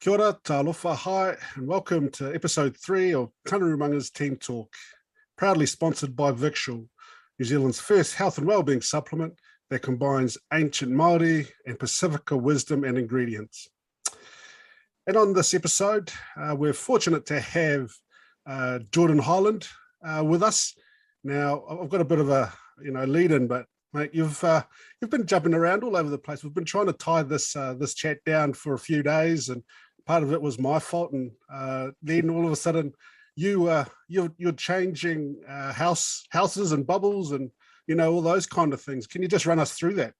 Kia ora, talofa, hi, and welcome to episode 3 of Tanurumanga's Team Talk, proudly sponsored by Victual, New Zealand's first health and wellbeing supplement that combines ancient Māori and Pacifica wisdom and ingredients. And on this episode, we're fortunate to have Jordan Hyland with us. Now, I've got a bit of a lead-in, but mate, you've been jumping around all over the place. We've been trying to tie this chat down for a few days, and part of it was my fault. And then all of a sudden, you're changing houses and bubbles, and all those kind of things. Can you just run us through that?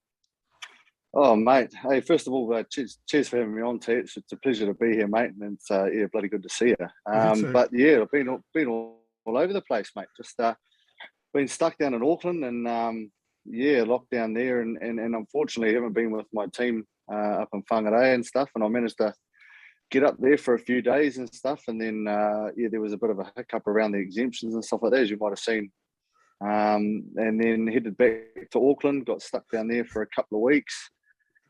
Oh, mate. Hey, first of all, cheers for having me on, T. It's a pleasure to be here, mate. And it's bloody good to see you. But yeah, I've been all over the place, mate. Just been stuck down in Auckland and locked down there. And unfortunately, haven't been with my team up in Whangarei and stuff. And I managed to get up there for a few days and stuff. And then there was a bit of a hiccup around the exemptions and stuff like that, as you might have seen. And then headed back to Auckland, got stuck down there for a couple of weeks.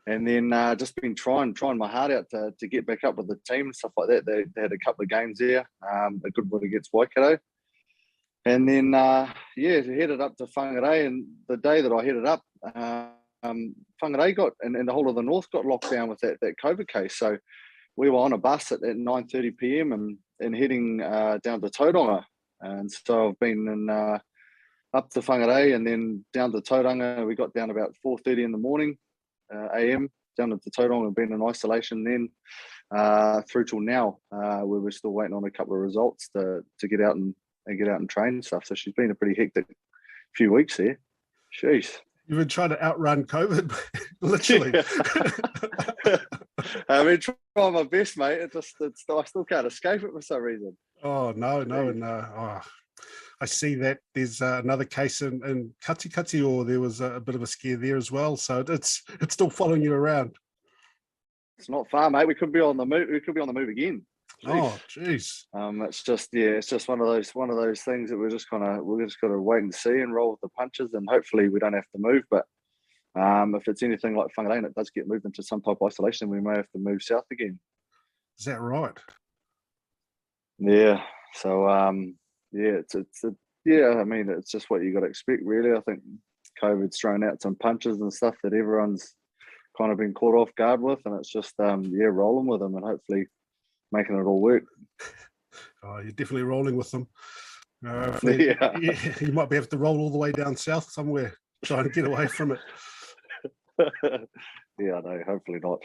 And then just been trying my heart out to get back up with the team and stuff like that. They had a couple of games there, a good one against Waikato. And then, headed up to Whangarei. And the day that I headed up, Whangarei got, and the whole of the north got locked down with that COVID case. So we were on a bus at 9:30 p.m. and heading down to Tauranga. And so I've been up to Whangarei and then down to Tauranga. We got down about 4:30 in the morning. AM down at the Tauranga and been in isolation then through till now where we're still waiting on a couple of results to get out and get out and train and stuff. So she's been a pretty hectic few weeks there. Jeez. You've been trying to outrun COVID, literally. I've been trying my best, mate. I still can't escape it for some reason. Oh, no. I see that there's another case in Kati, or there was a bit of a scare there as well. So it's still following you around. It's not far, mate. We could be on the move. We could be on the move again. Jeez. Oh, jeez. It's just one of those things that we're just got to wait and see and roll with the punches, and hopefully we don't have to move. But if it's anything like Whangarei and it does get moved into some type of isolation, we may have to move south again. Is that right? Yeah. So I mean, it's just what you got to expect, really. I think COVID's thrown out some punches and stuff that everyone's kind of been caught off guard with, and it's just rolling with them and hopefully making it all work. Oh, you're definitely rolling with them. You might be able to roll all the way down south somewhere, trying to get away from it. Yeah, no, hopefully not.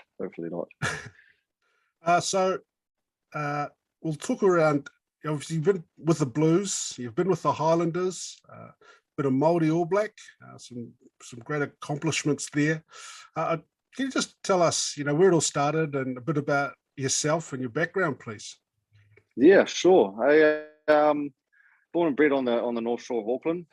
So we'll talk around. Obviously, you've been with the Blues, you've been with the Highlanders, bit of Māori All Black, some great accomplishments there. Can you just tell us, where it all started and a bit about yourself and your background, please? Yeah, sure. I born and bred on the North Shore of Auckland,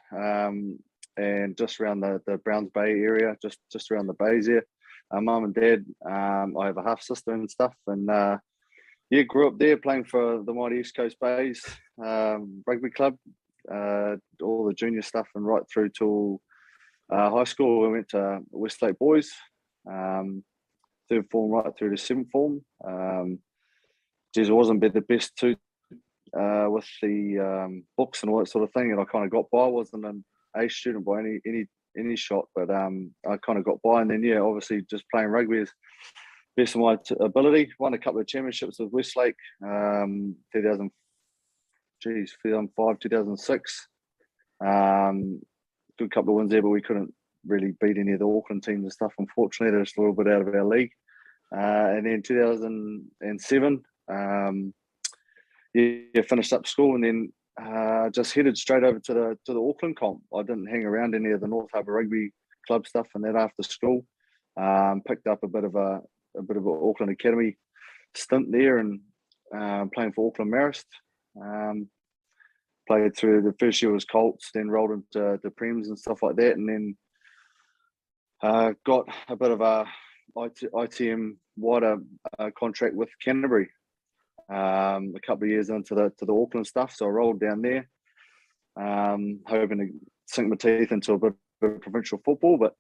and just around the Browns Bay area, just around the bays there. Mum and dad, I have a half sister and stuff, and grew up there playing for the mighty East Coast Bays rugby club, all the junior stuff, and right through till high school. We went to Westlake Boys, third form right through to seventh form. It wasn't the best too with the books and all that sort of thing, and I kind of got by. I wasn't an A student by any shot, but I kind of got by, and then obviously just playing rugby is best of my ability. Won a couple of championships with Westlake, 2005, 2006. Good couple of wins there, but we couldn't really beat any of the Auckland teams and stuff. Unfortunately, they're just a little bit out of our league. And then 2007, finished up school, and then just headed straight over to the Auckland comp. I didn't hang around any of the North Harbour Rugby Club stuff, and then after school, picked up a bit of an Auckland Academy stint there, and playing for Auckland Marist. Played through the first year was Colts, then rolled into the Prems and stuff like that, and then got a bit of a ITM wider contract with Canterbury a couple of years into the Auckland stuff. So I rolled down there, hoping to sink my teeth into a bit of provincial football, but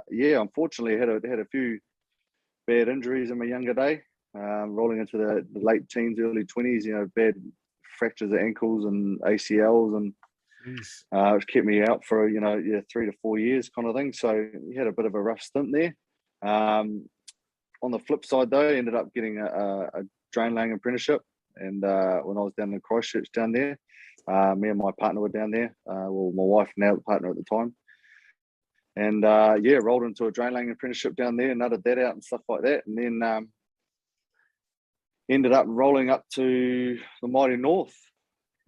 unfortunately had a few bad injuries in my younger day. rolling into the late teens, early 20s, bad fractures of ankles and ACLs, and which kept me out for 3 to 4 years kind of thing. So he had a bit of a rough stint there. On the flip side though, I ended up getting a drain laying apprenticeship, and when I was down in Christchurch down there, me and my partner were down there, well, my wife, now the partner at the time, and rolled into a drain laying apprenticeship down there, nutted that out and stuff like that, and then ended up rolling up to the mighty North.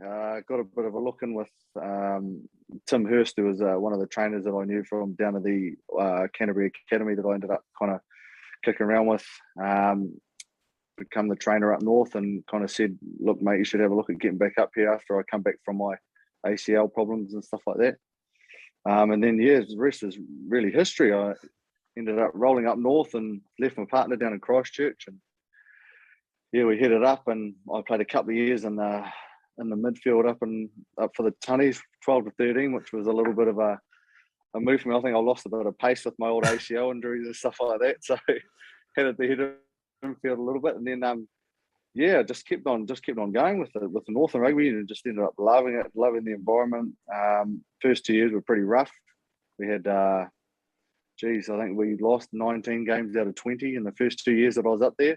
Got a bit of a look in with Tim Hurst, who was one of the trainers that I knew from down at the Canterbury Academy that I ended up kind of kicking around with. Become the trainer up north, and kind of said, look, mate, you should have a look at getting back up here after I come back from my ACL problems and stuff like that. And then, the rest is really history. I ended up rolling up north and left my partner down in Christchurch, and we headed up, and I played a couple of years in the midfield up for the Tunnies, 12 to 13, which was a little bit of a move for me. I think I lost a bit of pace with my old ACL injuries and stuff like that, so headed the head of midfield a little bit, and then just kept on going with the Northern Rugby, and just ended up loving it, loving the environment. First 2 years were pretty rough. We had I think we lost 19 games out of 20 in the first 2 years that I was up there.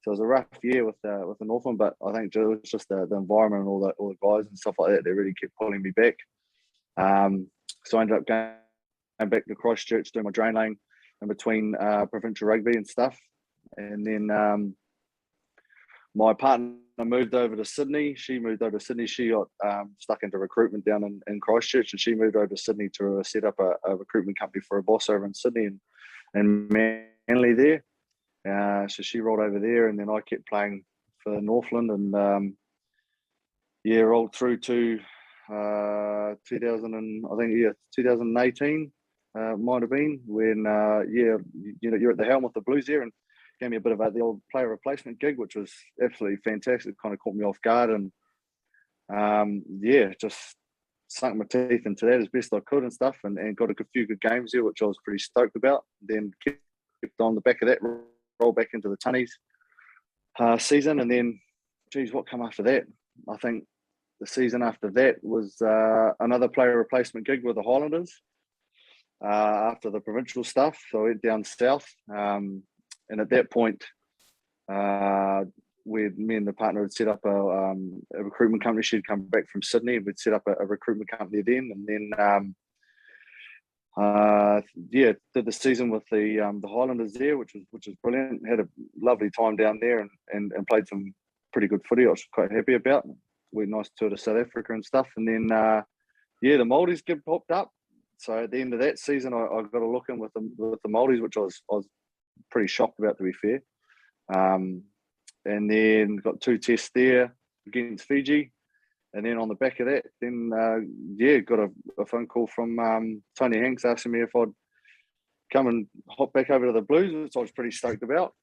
So it was a rough year with the Northland, but I think it was just the environment and all the guys and stuff like that. They really kept pulling me back. So I ended up going back to Christchurch, doing my drain laying in between provincial rugby and stuff. And then my partner moved over to Sydney. She moved over to Sydney. She got stuck into recruitment down in Christchurch, and she moved over to Sydney to set up a recruitment company for a boss over in Sydney and Manly there. So she rolled over there, and then I kept playing for Northland, and rolled through to 2018 might have been, when you're at the helm with the Blues there, and gave me a bit of the old player replacement gig, which was absolutely fantastic. Kind of caught me off guard, and just sunk my teeth into that as best I could and stuff, and got a few good games there, which I was pretty stoked about. Then kept on the back of that, roll back into the Tunnies season, and then, what come after that? I think the season after that was another player replacement gig with the Highlanders after the provincial stuff. So I went down south, and at that point, me and the partner had set up a recruitment company. She'd come back from Sydney, and we'd set up a recruitment company then, and then did the season with the Highlanders there, which was brilliant. Had a lovely time down there, and played some pretty good footy. I was quite happy about. We had a nice tour to South Africa and stuff, and then the Maldives gig popped up. So at the end of that season, I got a look in with the Maldives, which I was pretty shocked about, to be fair. And then got 2 tests there against Fiji. And then on the back of that, then, got a phone call from Tony Hanks asking me if I'd come and hop back over to the Blues, which I was pretty stoked about.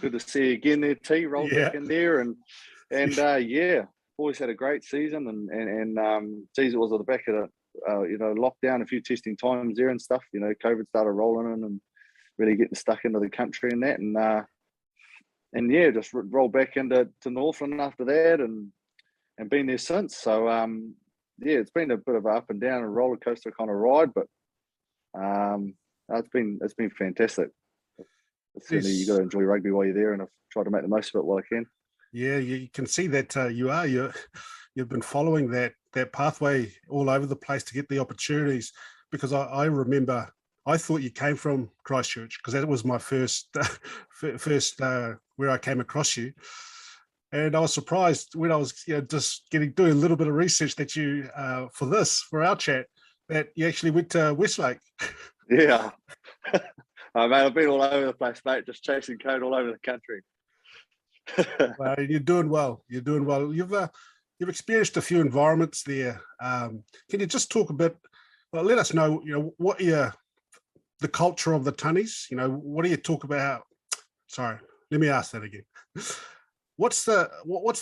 Good to see you again there, T. Rolled back in there. And always had a great season. And it was on the back of the, lockdown, a few testing times there and stuff. COVID started rolling in and really getting stuck into the country and that. And just rolled back into Northland after that, and been there since. So it's been a bit of an up and down, a roller coaster kind of ride, but it's been fantastic. Certainly, you got to enjoy rugby while you're there, and I've tried to make the most of it while I can. Yeah, you can see that you've been following that pathway all over the place to get the opportunities. Because I remember, I thought you came from Christchurch, because that was my first where I came across you. And I was surprised when I was just doing a little bit of research that you for our chat, that you actually went to Westlake. Yeah. Mate, I've been all over the place, mate, just chasing code all over the country. Well, you're doing well. You're doing well. You've experienced a few environments there. Can you just talk a bit? Well, let us know. What the culture of the Tunnies. What do you talk about? Sorry, let me ask that again. What's the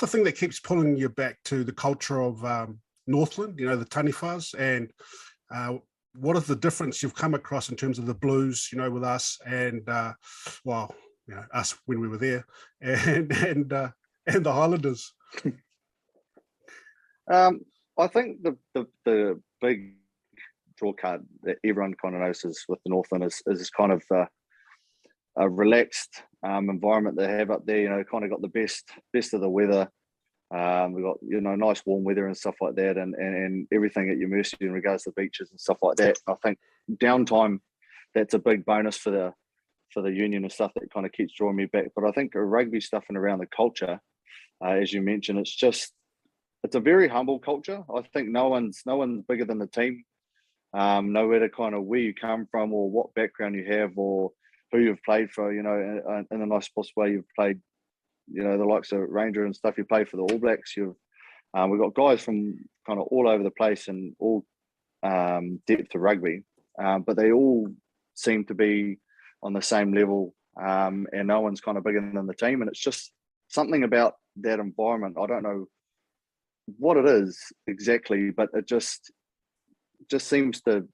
thing that keeps pulling you back to the culture of Northland? The Taniwhas, and what is the difference you've come across in terms of the Blues? With us, and us when we were there, and the Highlanders? I think the big draw card that everyone kind of notices with the Northland is kind of a relaxed environment they have up there. Kind of got the best of the weather. We've got nice warm weather and stuff like that, and everything at your mercy in regards to beaches and stuff like that. I think downtime, that's a big bonus for the union and stuff that kind of keeps drawing me back. But I think rugby stuff and around the culture, as you mentioned, it's a very humble culture. I think no one's bigger than the team. No matter kind of where you come from or what background you have or who you've played for, in a nice possible way. You've played, the likes of Ranger and stuff. You play for the All Blacks. We've got guys from kind of all over the place and all depth of rugby, but they all seem to be on the same level, and no one's kind of bigger than the team. And it's just something about that environment. I don't know what it is exactly, but it just seems to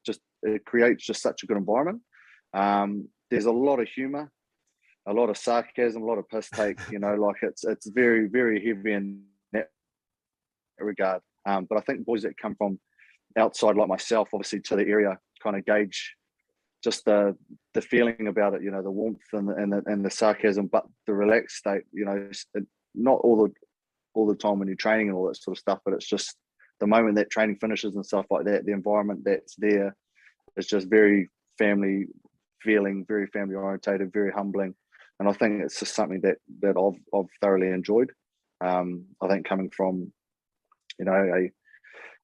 it creates just such a good environment. There's a lot of humor, a lot of sarcasm, a lot of piss take, like it's very, very heavy in that regard. But I think boys that come from outside like myself, obviously to the area, kind of gauge just the feeling about it, the warmth and the sarcasm, but the relaxed state, not all the time when you're training and all that sort of stuff, but it's just the moment that training finishes and stuff like that, the environment that's there is just very family feeling, very family orientated, very humbling. And I think it's just something that I've thoroughly enjoyed. I think coming from,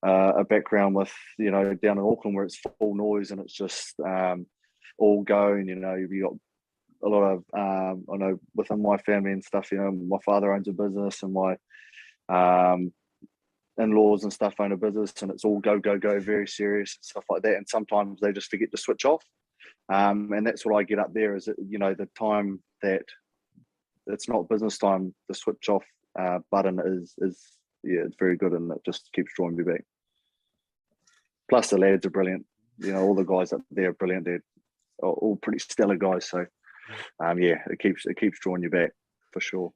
a background with, down in Auckland where it's full noise and it's just all go, and, you've got a lot of, I know within my family and stuff, my father owns a business and my in-laws and stuff own a business, and it's all go, very serious and stuff like that. And sometimes they just forget to switch off. And that's what I get up there is, the time that it's not business time, the switch off button is it's very good, and it just keeps drawing me back. Plus the lads are brilliant. All the guys up there are brilliant. They're all pretty stellar guys. So it keeps drawing you back for sure.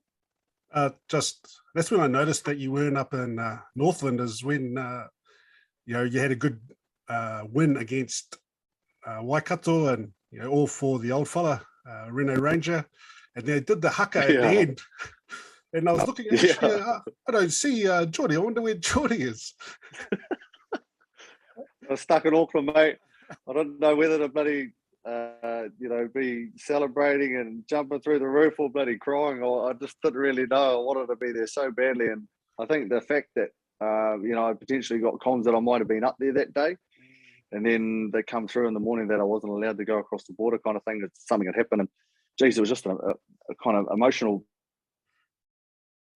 That's when I noticed that you weren't up in Northland, is when you had a good win against Waikato, and all for the old fella Reno Ranger, and they did the haka at the end. And I was looking at I don't see Geordie. I wonder where Geordie is. I was stuck in Auckland, mate. I don't know whether to bloody be celebrating and jumping through the roof or bloody crying. I just didn't really know. I wanted to be there so badly. And I think the fact that, I potentially got comms that I might have been up there that day, and then they come through in the morning that I wasn't allowed to go across the border kind of thing, that something had happened. And geez, it was just a kind of emotional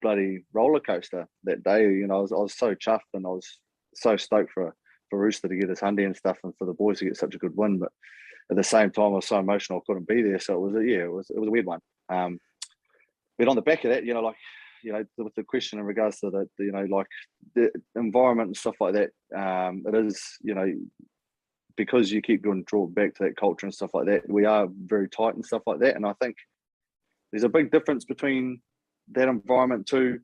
bloody roller coaster that day. I was so chuffed, and I was so stoked for Rooster to get his hundy and stuff, and for the boys to get such a good win. But at the same time, I was so emotional I couldn't be there. So it was a weird one. But on the back of that, with the question in regards to the environment and stuff like that, it is, because you keep going draw back to that culture and stuff like that, we are very tight and stuff like that. And I think there's a big difference between that environment too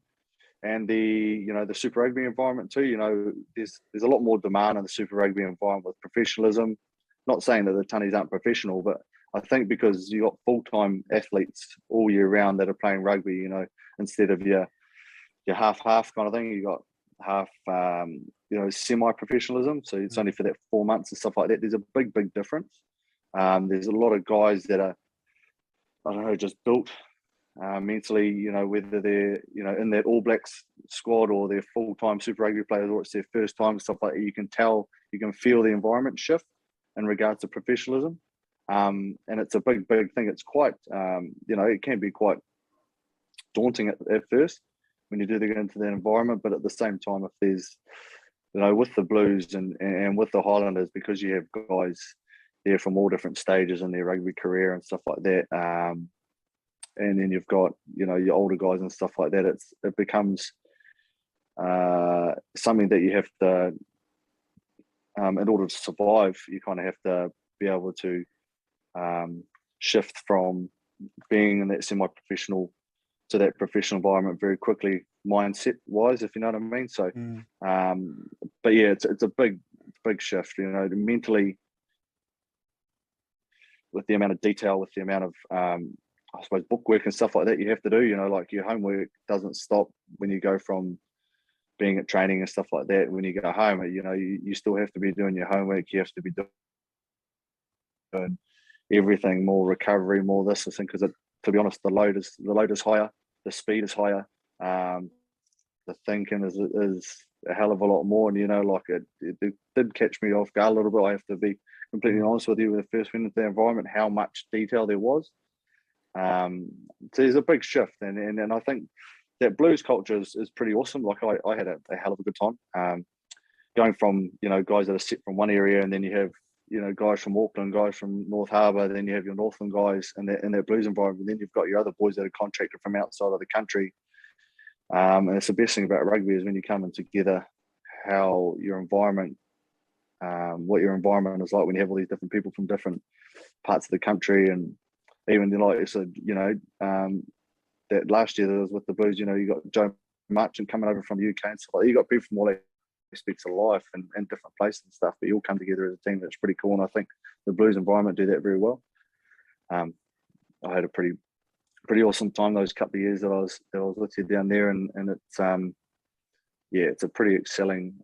and the Super Rugby environment too. There's a lot more demand in the Super Rugby environment with professionalism. Not saying that the Tunnies aren't professional, but I think because you got full-time athletes all year round that are playing rugby, instead of your half-half kind of thing, you got half, semi-professionalism. So it's only for that 4 months and stuff like that. There's a big, big difference. There's a lot of guys that are, I don't know, just built mentally, whether they're, in that All Blacks squad or they're full-time Super Rugby players or it's their first time, stuff like that. You can tell, you can feel the environment shift in regards to professionalism. And it's a big, big thing. It's quite, it can be quite daunting at first when you do get into that environment. But at the same time, if there's, with the Blues and with the Highlanders, because you have guys there from all different stages in their rugby career and stuff like that, and then you've got, your older guys and stuff like that, it becomes something that you have to, in order to survive, you kind of have to be able to shift from being in that semi-professional to that professional environment very quickly, mindset wise, if you know what I mean. So, but yeah, it's a big shift, you know, mentally, with the amount of detail, with the amount of I suppose bookwork and stuff like that you have to do. You know, like your homework doesn't stop when you go from being at training and stuff like that. When you go home, you know, you still have to be doing your homework. You have to be doing everything, more recovery, more this thing, because to be honest, the load is higher, the speed is higher, the thinking is a hell of a lot more. And you know, like it did catch me off guard a little bit. I have to be completely honest with you. With the first went into the environment, how much detail there was. So there's a big shift, and I think that Blues culture is pretty awesome. Like I had a hell of a good time. Going from, you know, guys that are set from one area, and then you have, you know, guys from Auckland, guys from North Harbour, then you have your Northland guys in that Blues environment, and then you've got your other boys that are contracted from outside of the country. And it's the best thing about rugby is when you come in together, how your environment, what your environment is like when you have all these different people from different parts of the country. And even like I said, you know, that last year that I was with the Blues, you know, you got Joe Marchant coming over from the UK and stuff like that. You got people from all aspects of life and different places and stuff, but you all come together as a team. That's pretty cool, and I think the Blues environment do that very well. I had a pretty awesome time those couple of years that I was with you down there, and it's yeah, it's a pretty excelling,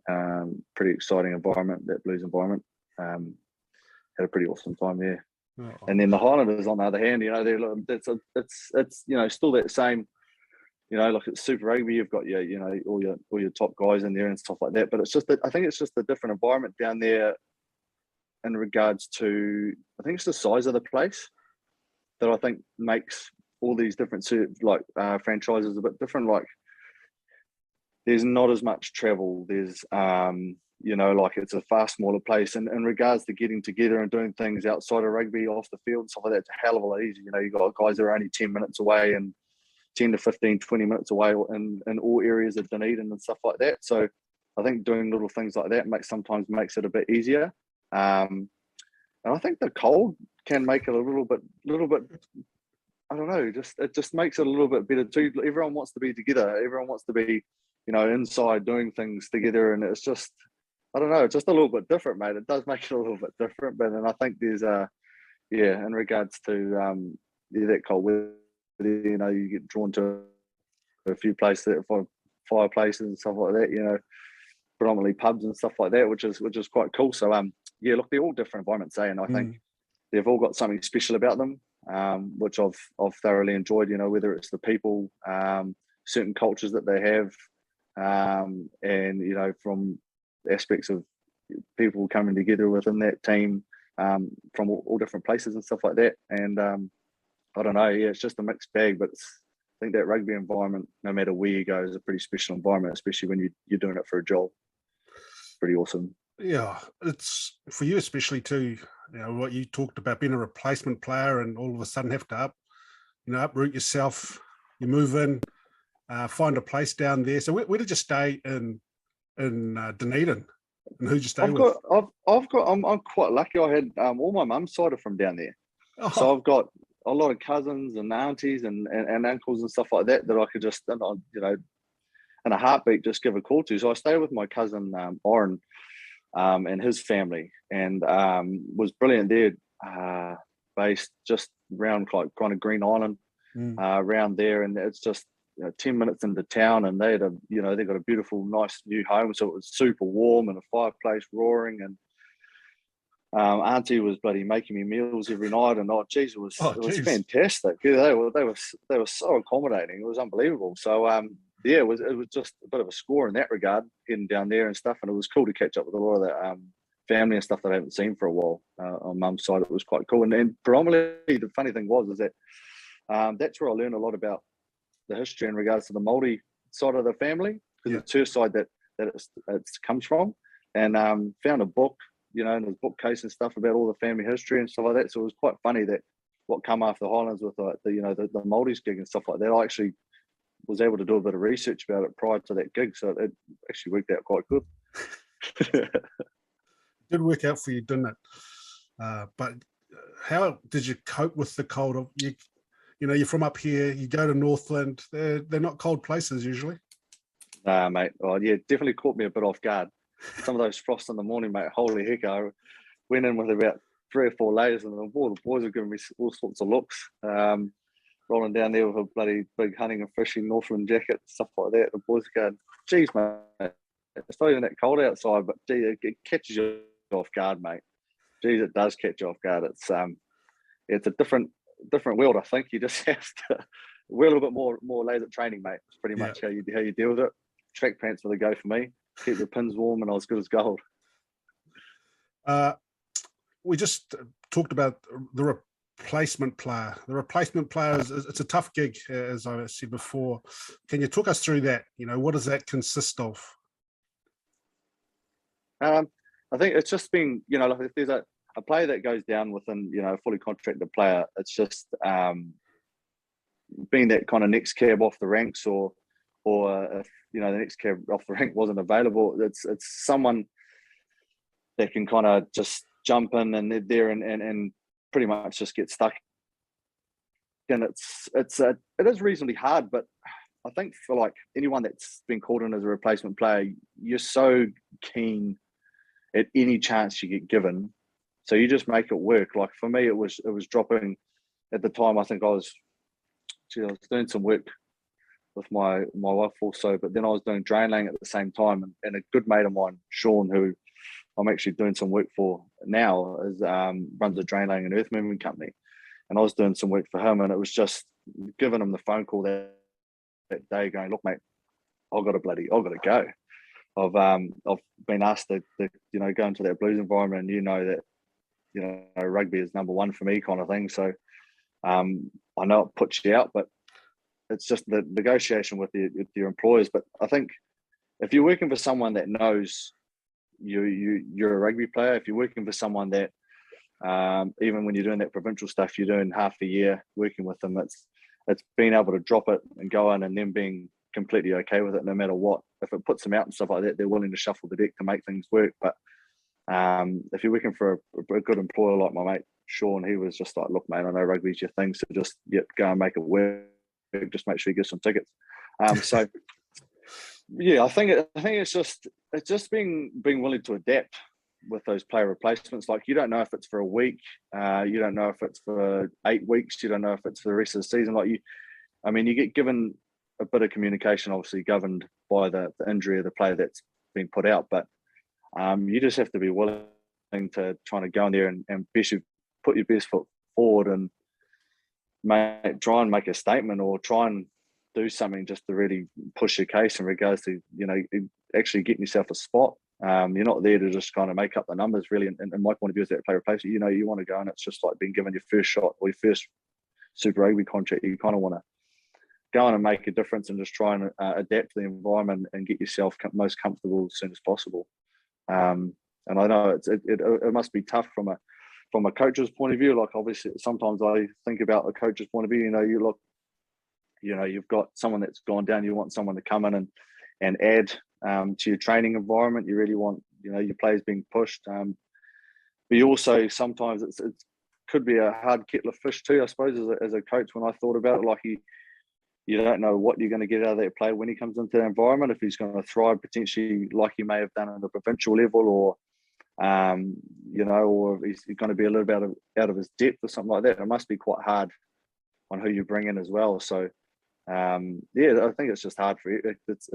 pretty exciting environment, that Blues environment. Had a pretty awesome time there. Oh. And then the Highlanders, on the other hand, you know, it's you know, still that same, you know, like it's Super Rugby, you've got your, you know, all your top guys in there and stuff like that. But it's just that I think it's just a different environment down there in regards to, I think it's the size of the place that I think makes all these different franchises a bit different. Like there's not as much travel. There's you know, like it's a far smaller place. And in regards to getting together and doing things outside of rugby, off the field and stuff like that, it's a hell of a lot easier. You know, you got guys that are only 10 minutes away and 10 to 15, 20 minutes away in all areas of Dunedin and stuff like that. So I think doing little things like that sometimes makes it a bit easier. And I think the cold can make it a little bit, I don't know, it just makes it a little bit better too. Everyone wants to be together. Everyone wants to be, you know, inside doing things together. And it's just, I don't know, it's just a little bit different, mate. It does make it a little bit different. But then I think there's yeah, in regards to that cold weather, you know, you get drawn to a few places, fireplaces and stuff like that, you know, predominantly pubs and stuff like that, which is quite cool. So yeah, look, they're all different environments, and I think they've all got something special about them, which I've thoroughly enjoyed, you know, whether it's the people, certain cultures that they have, and you know, from aspects of people coming together within that team, from all different places and stuff like that. And I don't know, yeah, it's just a mixed bag, but I think that rugby environment, no matter where you go, is a pretty special environment, especially when you're doing it for a job. Pretty awesome. Yeah, it's for you especially too, you know, what you talked about, being a replacement player and all of a sudden have to uproot yourself. You move in, find a place down there. So where did you stay in Dunedin? And who'd you stay with? I'm quite lucky. I had all my mum's side are from down there. Oh. So I've got a lot of cousins and aunties and uncles and stuff like that I could just, you know, in a heartbeat, just give a call to. So I stayed with my cousin Oren and his family, and was brilliant there, based just around like kind of Green Island, around there, and it's just, you know, 10 minutes into town, and they got a beautiful, nice new home, so it was super warm and a fireplace roaring, and Auntie was bloody making me meals every night, and it was fantastic. Yeah, they were so accommodating. It was unbelievable. So yeah, it was just a bit of a score in that regard, getting down there and stuff, and it was cool to catch up with a lot of that family and stuff that I haven't seen for a while. On Mum's side, it was quite cool, and predominantly the funny thing is that that's where I learned a lot about the history in regards to the Māori side of the family, because it's her side that it comes from, and found a book, you know, and there's bookcase and stuff about all the family history and stuff like that. So it was quite funny that what come after the Highlands with the Māori's gig and stuff like that, I actually was able to do a bit of research about it prior to that gig, so it actually worked out quite good. It did work out for you, didn't it? But how did you cope with the cold? you're from up here, you go to Northland, they're not cold places usually. Nah, mate. Oh, yeah, definitely caught me a bit off guard. Some of those frosts in the morning, mate. Holy heck! I went in with about 3 or 4 layers, and the boys were giving me all sorts of looks. Rolling down there with a bloody big hunting and fishing Northland jacket, stuff like that. The boys are going, "Geez, mate, it's not even that cold outside, but gee, it catches you off guard, mate. Geez, it does catch you off guard. It's a different world. I think you just have to wear a little bit more layers of training, mate. It's pretty much how you deal with it. Track pants were the go for me. Keep the pins warm, and I was good as gold. We just talked about the replacement player. The replacement player it's a tough gig, as I said before. Can you talk us through that? What does that consist of? I think it's just been, like if there's a player that goes down within, a fully contracted player, it's just being that kind of next cab off the ranks, or if the next cab off the rank wasn't available, it's someone that can kind of just jump in and they're there and pretty much just get stuck. And it is reasonably hard, but I think for like anyone that's been called in as a replacement player, you're so keen at any chance you get given, so you just make it work. Like for me, it was dropping at the time. I think I was doing some work with my wife also, but then I was doing drain laying at the same time, and a good mate of mine, Sean, who I'm actually doing some work for now, runs a drain laying and earth moving company, and I was doing some work for him, and it was just giving him the phone call that day, going, "Look, mate, I've got to go. I've been asked to go into that Blues environment, and that rugby is number one for me, kind of thing. So I know it puts you out, but it's just the negotiation with your employers. But I think if you're working for someone that knows you're a rugby player, if you're working for someone that even when you're doing that provincial stuff, you're doing half a year working with them, it's being able to drop it and go in, and then being completely okay with it no matter what. If it puts them out and stuff like that, they're willing to shuffle the deck to make things work. But if you're working for a good employer like my mate Sean, he was just like, "Look, mate, I know rugby's your thing, so just go and make it work. Just make sure you get some tickets." So yeah, I think it's just being willing to adapt with those player replacements. Like, you don't know if it's for a week, you don't know if it's for 8 weeks, you don't know if it's for the rest of the season. Like, you get given a bit of communication, obviously governed by the injury of the player that's been put out, but you just have to be willing to try to go in there and put your best foot forward and try and make a statement, or try and do something just to really push your case in regards to actually getting yourself a spot. You're not there to just kind of make up the numbers, really. And my point of view is that player replacement, you want to go, and it's just like being given your first shot or your first Super Rugby contract. You kind of want to go on and make a difference and just try and adapt to the environment and get yourself most comfortable as soon as possible. And I know it must be tough from a coach's point of view. Like, obviously, sometimes I think about a coach's point of view. You've got someone that's gone down. You want someone to come in and add to your training environment. You really want your players being pushed. But you also, sometimes it could be a hard kettle of fish too, I suppose, as a coach. When I thought about it, like, you don't know what you're going to get out of that player when he comes into the environment, if he's going to thrive potentially like he may have done at the provincial level, or or if he's going to be a little bit out of his depth or something like that. It must be quite hard on who you bring in as well. So I think it's just hard for you. It's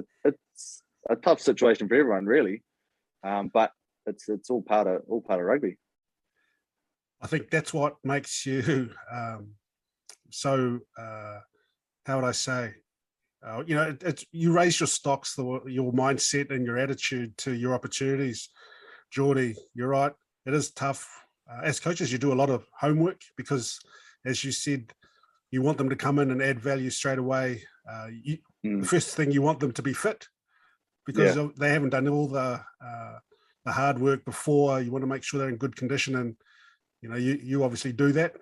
a tough situation for everyone, really, but it's all part of rugby. I think that's what makes you so. How would I say? You raise your stocks, your mindset and your attitude to your opportunities. Geordie, you're right. It is tough. As coaches, you do a lot of homework because, as you said, you want them to come in and add value straight away. The first thing, you want them to be fit because they haven't done all the hard work before. You want to make sure they're in good condition, and you obviously do that.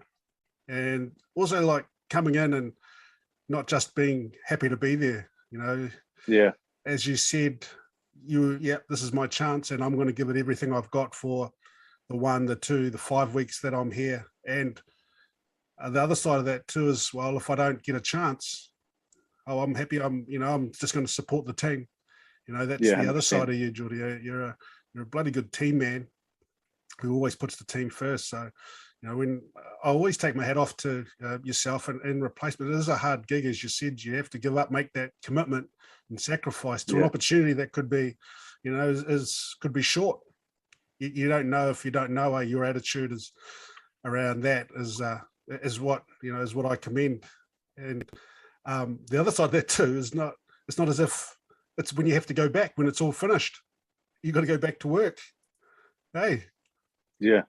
And also, like, coming in and not just being happy to be there. As you said, this is my chance, and I'm going to give it everything I've got for the 1, the 2, the 5 weeks that I'm here. And the other side of that too is, well, if I don't get a chance, I'm happy. I'm just going to support the team. That's the 100%. other side of you, Geordie. You're a bloody good team man who always puts the team first. So, when I always take my hat off to yourself and replacement. It is a hard gig, as you said. You have to give up, make that commitment and sacrifice to an opportunity that could be, could be short. You don't know if you don't know. Your attitude is around that is what I commend. And the other side of that too is not. It's not as if it's when you have to go back when it's all finished. You got to go back to work. Hey. Yeah.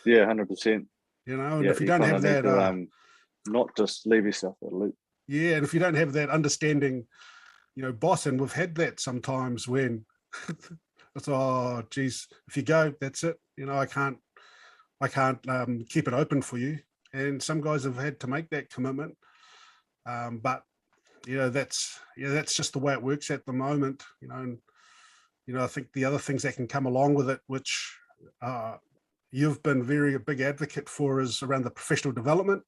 100%. And if you don't have that, not just leave yourself at a loop. Yeah, and if you don't have that understanding, boss, and we've had that sometimes when it's, oh geez, if you go, that's it. I can't keep it open for you. And some guys have had to make that commitment. But that's just the way it works at the moment. And I think the other things that can come along with it, which you've been a big advocate for, is around the professional development.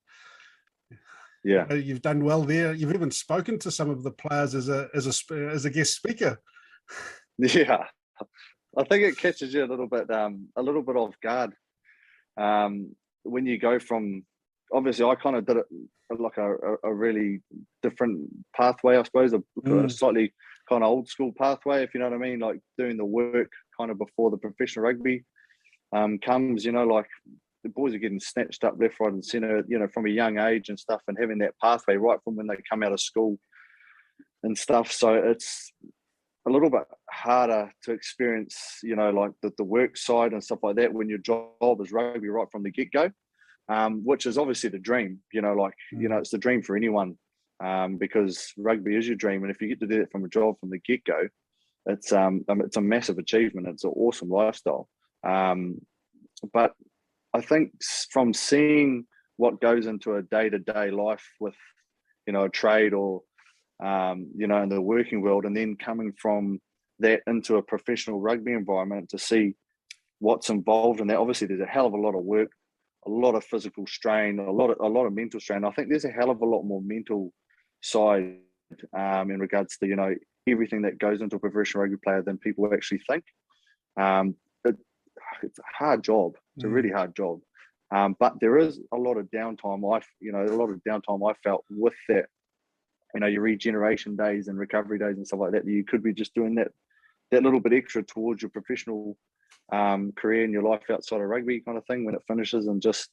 Yeah, you've done well there. You've even spoken to some of the players as a guest speaker. Yeah, I think it catches you a little bit off guard when you go from. Obviously, I kind of did it like a really different pathway, I suppose, a slightly kind of old school pathway, if you know what I mean, like doing the work kind of before the professional rugby comes, like the boys are getting snatched up left, right and centre, from a young age and stuff, and having that pathway right from when they come out of school and stuff. So it's a little bit harder to experience, like the work side and stuff like that when your job is rugby right from the get-go. Which is obviously the dream, it's the dream for anyone, because rugby is your dream. And if you get to do it from a job from the get-go, it's a massive achievement. It's an awesome lifestyle. But I think from seeing what goes into a day-to-day life with, a trade or, in the working world, and then coming from that into a professional rugby environment to see what's involved in that. Obviously, there's a hell of a lot of work, a lot of physical strain, a lot of mental strain. I think there's a hell of a lot more mental side in regards to everything that goes into a professional rugby player than people actually think. It's a hard job. It's a really hard job. But there is a lot of downtime. I felt with that. Your regeneration days and recovery days and stuff like that. You could be just doing that little bit extra towards your professional career and your life outside of rugby kind of thing when it finishes. And just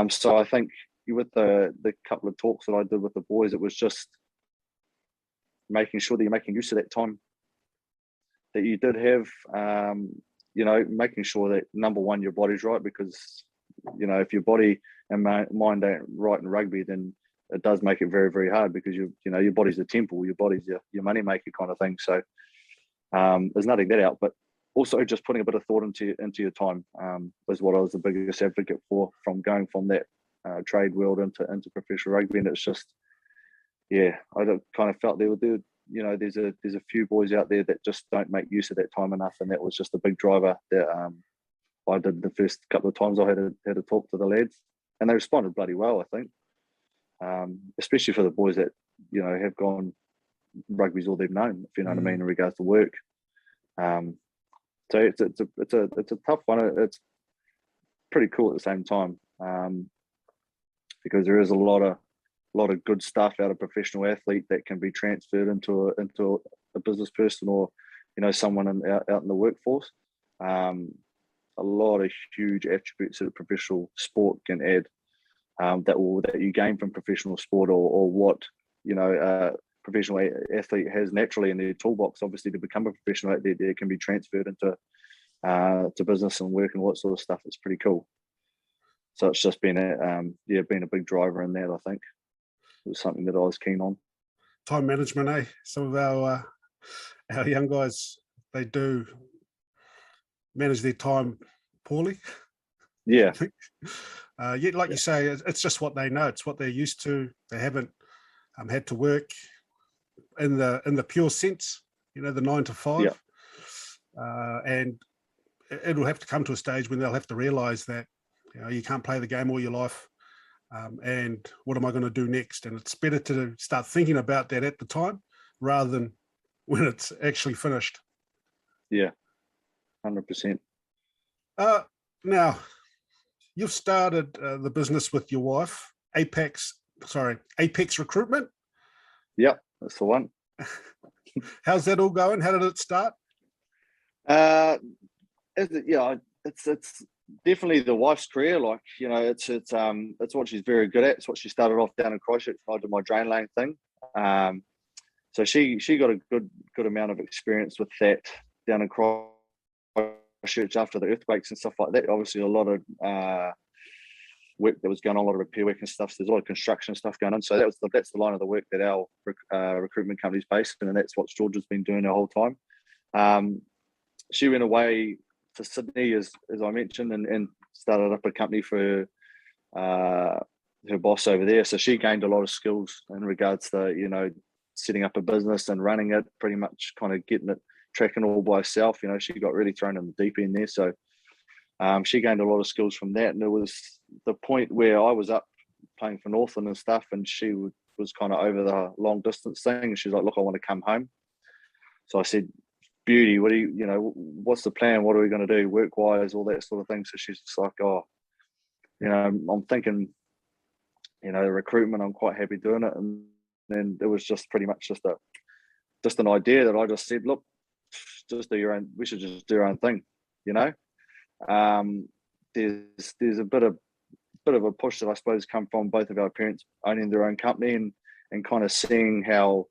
so I think with the couple of talks that I did with the boys, it was just making sure that you're making use of that time that you did have, making sure that, number one, your body's right, because if your body and mind ain't right in rugby, then it does make it very, very hard, because your body's the temple, your body's your money maker kind of thing. So there's nothing that out, but also just putting a bit of thought into your time was what I was the biggest advocate for, from going from that trade world into professional rugby. And it's just, I kind of felt there's a few boys out there that just don't make use of that time enough, and that was just a big driver that I did the first couple of times I had to talk to the lads, and they responded bloody well, I think, especially for the boys that have gone rugby's all they've known, if you know what I mean, in regards to work. So it's a tough one. It's pretty cool at the same time, because there is a lot of good stuff out of professional athlete that can be transferred into a business person, or someone out in the workforce. A lot of huge attributes that a professional sport can add, that you gain from professional sport, or what professional athlete has naturally in their toolbox, obviously, to become a professional athlete, there can be transferred into to business and work and all that sort of stuff. It's pretty cool. So it's just been a big driver in that. I think it was something that I was keen on. Time management, some of our young guys, they do manage their time poorly. Yeah. Yet, like you say, it's just what they know. It's what they're used to. They haven't had to work in the pure sense, the 9 to 5. And it'll have to come to a stage when they'll have to realise that you can't play the game all your life. and what am I going to do next? And it's better to start thinking about that at the time rather than when it's actually finished. Yeah, 100%. Now, you've started the business with your wife, Apex Recruitment. Yep, that's the one. How's that all going? How did it start? It's definitely the wife's career. Like, you know, it's what she's very good at. It's what she started off down in Christchurch. I did my drain lane thing. So she got a good amount of experience with that down in Christchurch after the earthquakes and stuff like that. Obviously, a lot of work that was going on, a lot of repair work and stuff. So there's a lot of construction stuff going on. So that's the line of the work that our recruitment company's based in, and that's what Georgia's been doing the whole time. She went away to Sydney, as I mentioned, and started up a company for her boss over there. So she gained a lot of skills in regards to, you know, setting up a business and running it, pretty much kind of getting it tracking all by herself. You know, she got really thrown in the deep end there. So she gained a lot of skills from that. And it was the point where I was up playing for Northland and stuff, and she was kind of over the long distance thing. And she's like, look, I want to come home. So I said, beauty, what's the plan? What are we going to do work-wise, all that sort of thing? So she's just like, oh, you know, I'm thinking, you know, recruitment, I'm quite happy doing it. And then it was just pretty much just an idea that I just said, look, just do your own, we should just do our own thing, you know. There's a bit of a push that I suppose come from both of our parents owning their own company and kind of seeing how,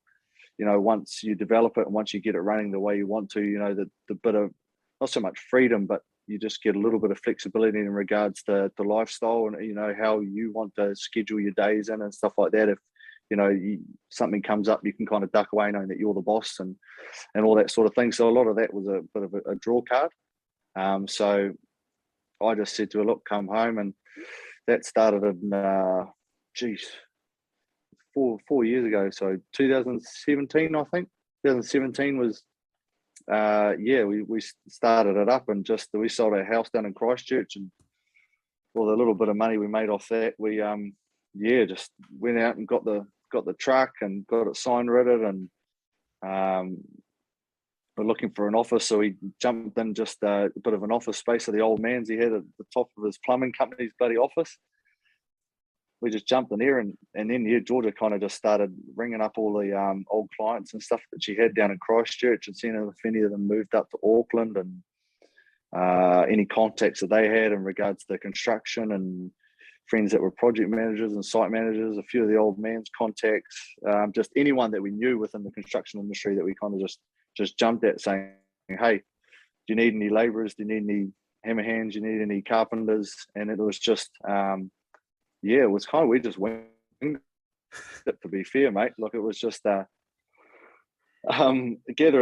you know, once you develop it and once you get it running the way you want to, you know, the bit of, not so much freedom, but you just get a little bit of flexibility in regards to lifestyle and, you know, how you want to schedule your days in and stuff like that. If, you know, something comes up, you can kind of duck away knowing that you're the boss and all that sort of thing. So a lot of that was a bit of a draw card. So I just said to her, look, come home. And that started in, 4 years ago. So 2017, I think. 2017 was, we started it up and we sold our house down in Christchurch, and all the little bit of money we made off that, we just went out and got the truck and got it signed written, and we're looking for an office. So we jumped in just a bit of an office space of the old man's he had at the top of his plumbing company's bloody office. We just jumped in there, and then Georgia kind of just started ringing up all the old clients and stuff that she had down in Christchurch and seeing if any of them moved up to Auckland, and any contacts that they had in regards to construction, and friends that were project managers and site managers, a few of the old man's contacts, just anyone that we knew within the construction industry that we kind of just jumped at, saying, hey, do you need any labourers? Do you need any hammer hands? Do you need any carpenters? And it was just it was kind of, we just winged it, to be fair, mate. Like, it was just gather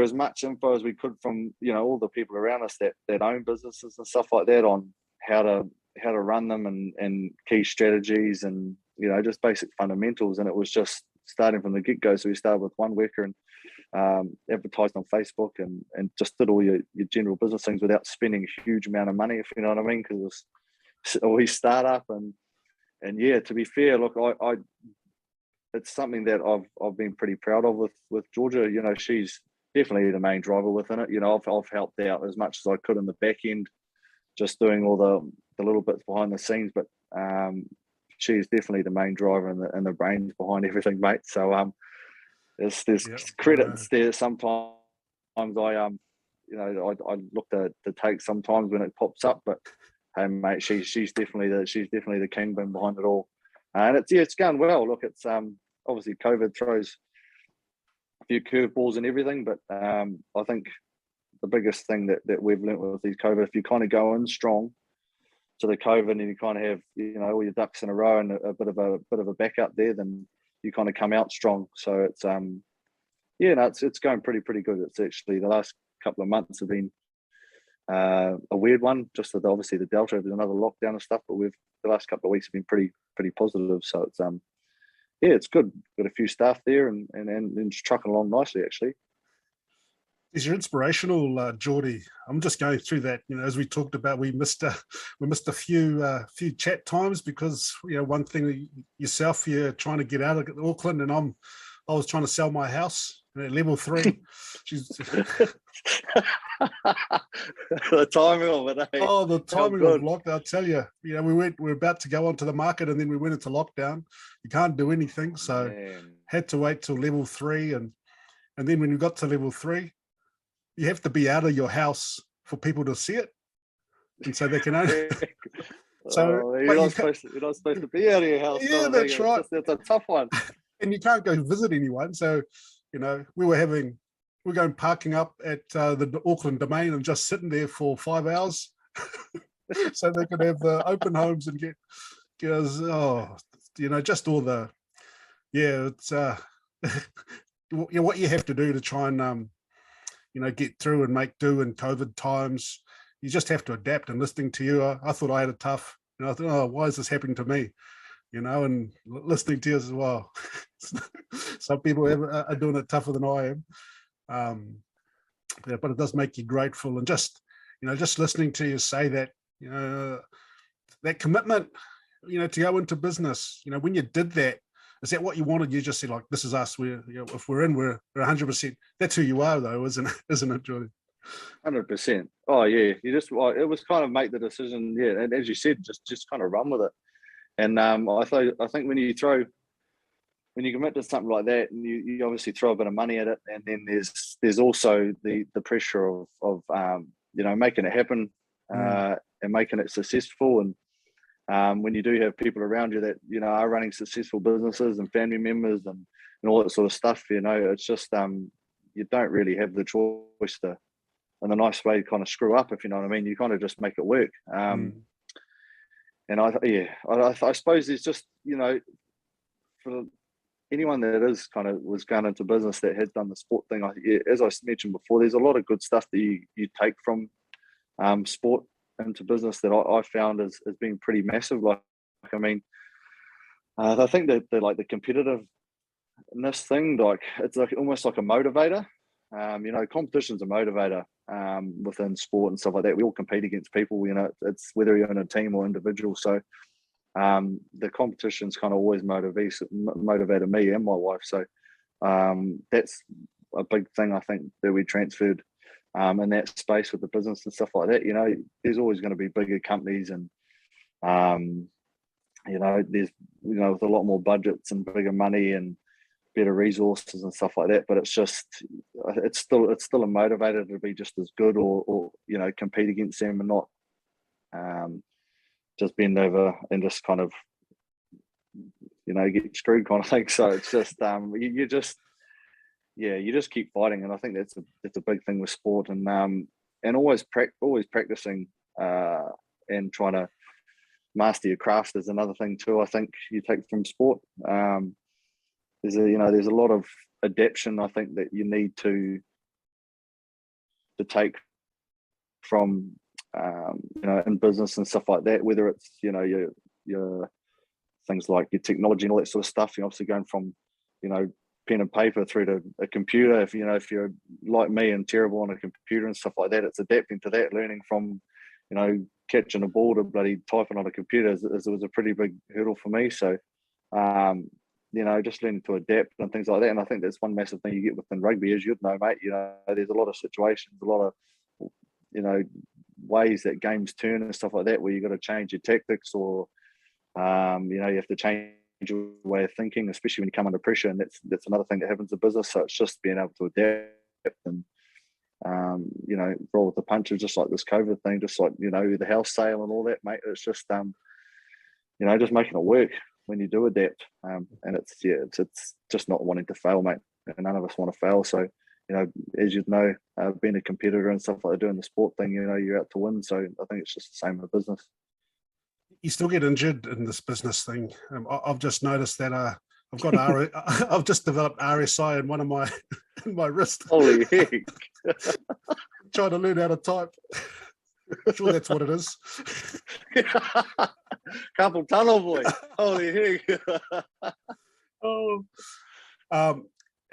as much info as we could from, you know, all the people around us that own businesses and stuff like that, on how to run them and key strategies and, you know, just basic fundamentals. And it was just starting from the get-go. So we started with one worker and advertised on Facebook and just did all your general business things without spending a huge amount of money, if you know what I mean, because we start up and yeah, to be fair, look, I it's something that I've been pretty proud of with Georgia. You know, she's definitely the main driver within it. You know, I've helped out as much as I could in the back end, just doing all the little bits behind the scenes. But she's definitely the main driver and the brains behind everything, mate. So there's credits there. Sometimes I I look to take sometimes when it pops up, but hey, mate, she's definitely the kingpin behind it all. And it's going well. Look, it's obviously COVID throws a few curveballs and everything, but I think the biggest thing that we've learnt with these COVID, if you kind of go in strong to the COVID and you kind of have, you know, all your ducks in a row and a bit of a backup there, then you kind of come out strong. So it's it's going pretty good. It's actually, the last couple of months have been a weird one, just with obviously the Delta, there's another lockdown and stuff, but the last couple of weeks have been pretty positive. So it's it's good. Got a few staff there and it's trucking along nicely, actually. Is your inspirational, Geordie? I'm just going through that. As we talked about, we missed a few chat times because one thing yourself, you're trying to get out of Auckland, and I was trying to sell my house at level 3. She's the timing of it. Eh? Oh, the timing of lockdown! I'll tell you. We're about to go onto the market, and then we went into lockdown. You can't do anything, so had to wait till level 3, and then when you got to level 3. You have to be out of your house for people to see it, and so they can only. So you're not supposed to be out of your house. Yeah, that's right. That's a tough one. And you can't go visit anyone. So, we're going parking up at the Auckland Domain and just sitting there for 5 hours, so they could have open homes and get just all the it's what you have to do to try and get through and make do in COVID times. You just have to adapt. And listening to you, I thought I had it tough. I thought, oh, why is this happening to me? And listening to you as well. Some people are doing it tougher than I am. But it does make you grateful. And just listening to you say that, that commitment, to go into business, when you did that, is that what you wanted? You just said, like, this is us. If we're in, we're 100%. That's who you are, though, isn't it, Jordan? 100%. Oh yeah, it was kind of make the decision. Yeah, and as you said, just kind of run with it. And I think when you commit to something like that, and you obviously throw a bit of money at it, and then there's also the pressure of making it happen and making it successful. And when you do have people around you that are running successful businesses and family members and all that sort of stuff, it's just you don't really have the choice to, in a nice way, kind of screw up, if you know what I mean. You kind of just make it work. And I suppose there's just for anyone that was going into business that has done the sport thing, as I mentioned before, there's a lot of good stuff that you take from sport into business that I found as being pretty massive. I think that the competitiveness thing, like it's like almost like a motivator. Competition's a motivator within sport and stuff like that. We all compete against people. It's whether you're in a team or individual. So the competition's kind of always motivated me and my wife. So that's a big thing I think that we transferred in that space with the business and stuff like that. There's always going to be bigger companies and there's with a lot more budgets and bigger money and better resources and stuff like that, but it's still a motivator to be just as good or compete against them and not just bend over and just kind of get screwed kind of thing. So it's just you just keep fighting, and I think that's a big thing with sport, and always practicing and trying to master your craft is another thing too. I think you take from sport. There's a lot of adaptation I think that you need to take from in business and stuff like that, whether it's your things like your technology and all that sort of stuff. You're obviously going from pen and paper through to a computer. If you're like me and terrible on a computer and stuff like that, it's adapting to that. Learning from catching a ball to bloody typing on a computer was a pretty big hurdle for me. So just learning to adapt and things like that. And I think that's one massive thing you get within rugby, as you'd know, mate. There's a lot of situations, a lot of ways that games turn and stuff like that, where you got to change your tactics or you have to change your way of thinking, especially when you come under pressure. And that's another thing that happens in business. So it's just being able to adapt and roll with the punches, just like this COVID thing, just like the house sale and all that, mate. It's just just making it work when you do adapt. And it's just not wanting to fail, mate. And none of us want to fail. So as you'd know, being a competitor and stuff like that, doing the sport thing, you're out to win. So I think it's just the same with business. You still get injured in this business thing. I've just noticed that I've got I've just developed RSI in one of my in my wrist. Holy heck! Trying to learn how to type. Sure, that's what it is. Carpal tunnel, boy. Holy heck!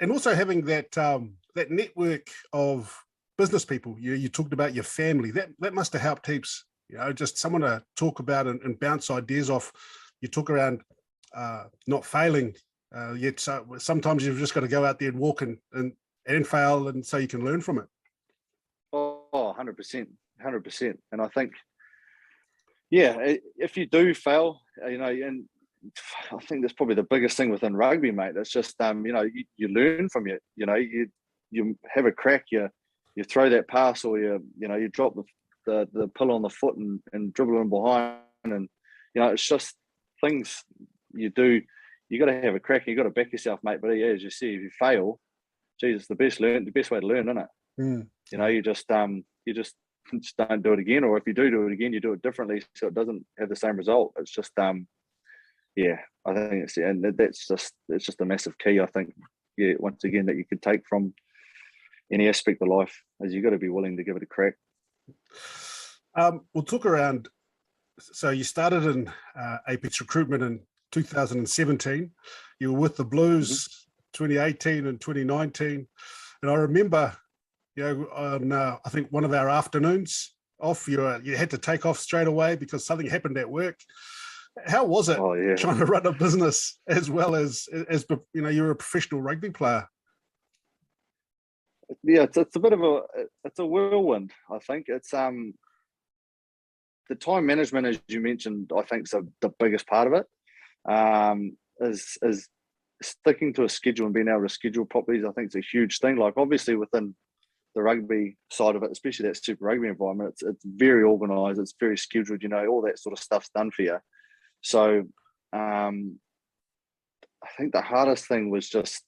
And also having that that network of business people. You talked about your family. That must have helped heaps. Just someone to talk about and bounce ideas off. You talk around not failing. Yet sometimes you've just got to go out there and walk and fail, and so you can learn from it. Oh, 100%, 100%. And I think, if you do fail, and I think that's probably the biggest thing within rugby, mate. It's just, you learn from it. You have a crack, you throw that pass, or you drop the pull on the foot and dribble in behind, and it's just things you do. You got to have a crack. You got to back yourself, mate. But as you see, if you fail, Jesus, the best way to learn, isn't it? Mm. You just don't do it again, or if you do it again, you do it differently, so it doesn't have the same result. It's just I think it's just a massive key, I think, once again, that you could take from any aspect of life, is you got to be willing to give it a crack. We'll talk around. So you started in Apex Recruitment in 2017. You were with the Blues 2018 and 2019, and I remember, on I think one of our afternoons off, you had to take off straight away because something happened at work. How was it trying to run a business as well as you're a professional rugby player? Yeah, it's a bit of a whirlwind. I think it's the time management, as you mentioned, I think is the biggest part of it. Is sticking to a schedule and being able to schedule properly. I think it's a huge thing. Like, obviously within the rugby side of it, especially that Super Rugby environment, it's very organised, it's very scheduled, all that sort of stuff's done for you. So I think the hardest thing was just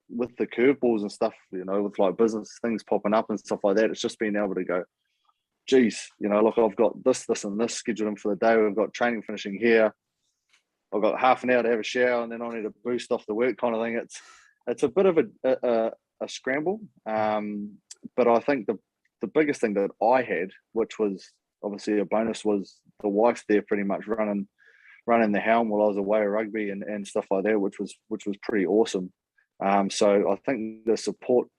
with the curveballs and stuff, with like business things popping up and stuff like that, it's just being able to go, geez, look, I've got this and this scheduled in for the day. We've got training finishing here. I've got half an hour to have a shower, and then I need to boost off the work kind of thing. It's a bit of a scramble. But I think the biggest thing that I had, which was obviously a bonus, was the wife there pretty much running the helm while I was away at rugby and stuff like that, which was pretty awesome. So I think the support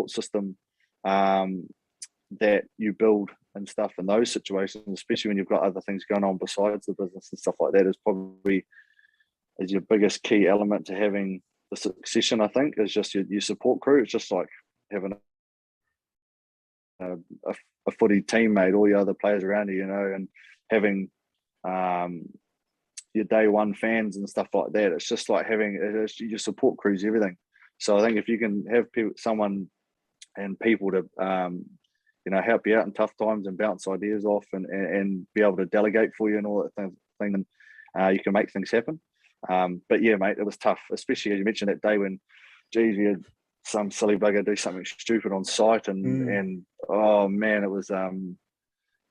system that you build and stuff in those situations, especially when you've got other things going on besides the business and stuff like that, is your biggest key element to having the succession. I think is just your support crew. It's just like having a footy teammate, all your other players around you, and having your day one fans and stuff like that. It's just like having your support crews, everything. So I think if you can have someone and people to help you out in tough times and bounce ideas off and be able to delegate for you and all that thing, you can make things happen. But yeah, mate, it was tough, especially as you mentioned that day when, geez, we had some silly bugger do something stupid on site and oh man, it was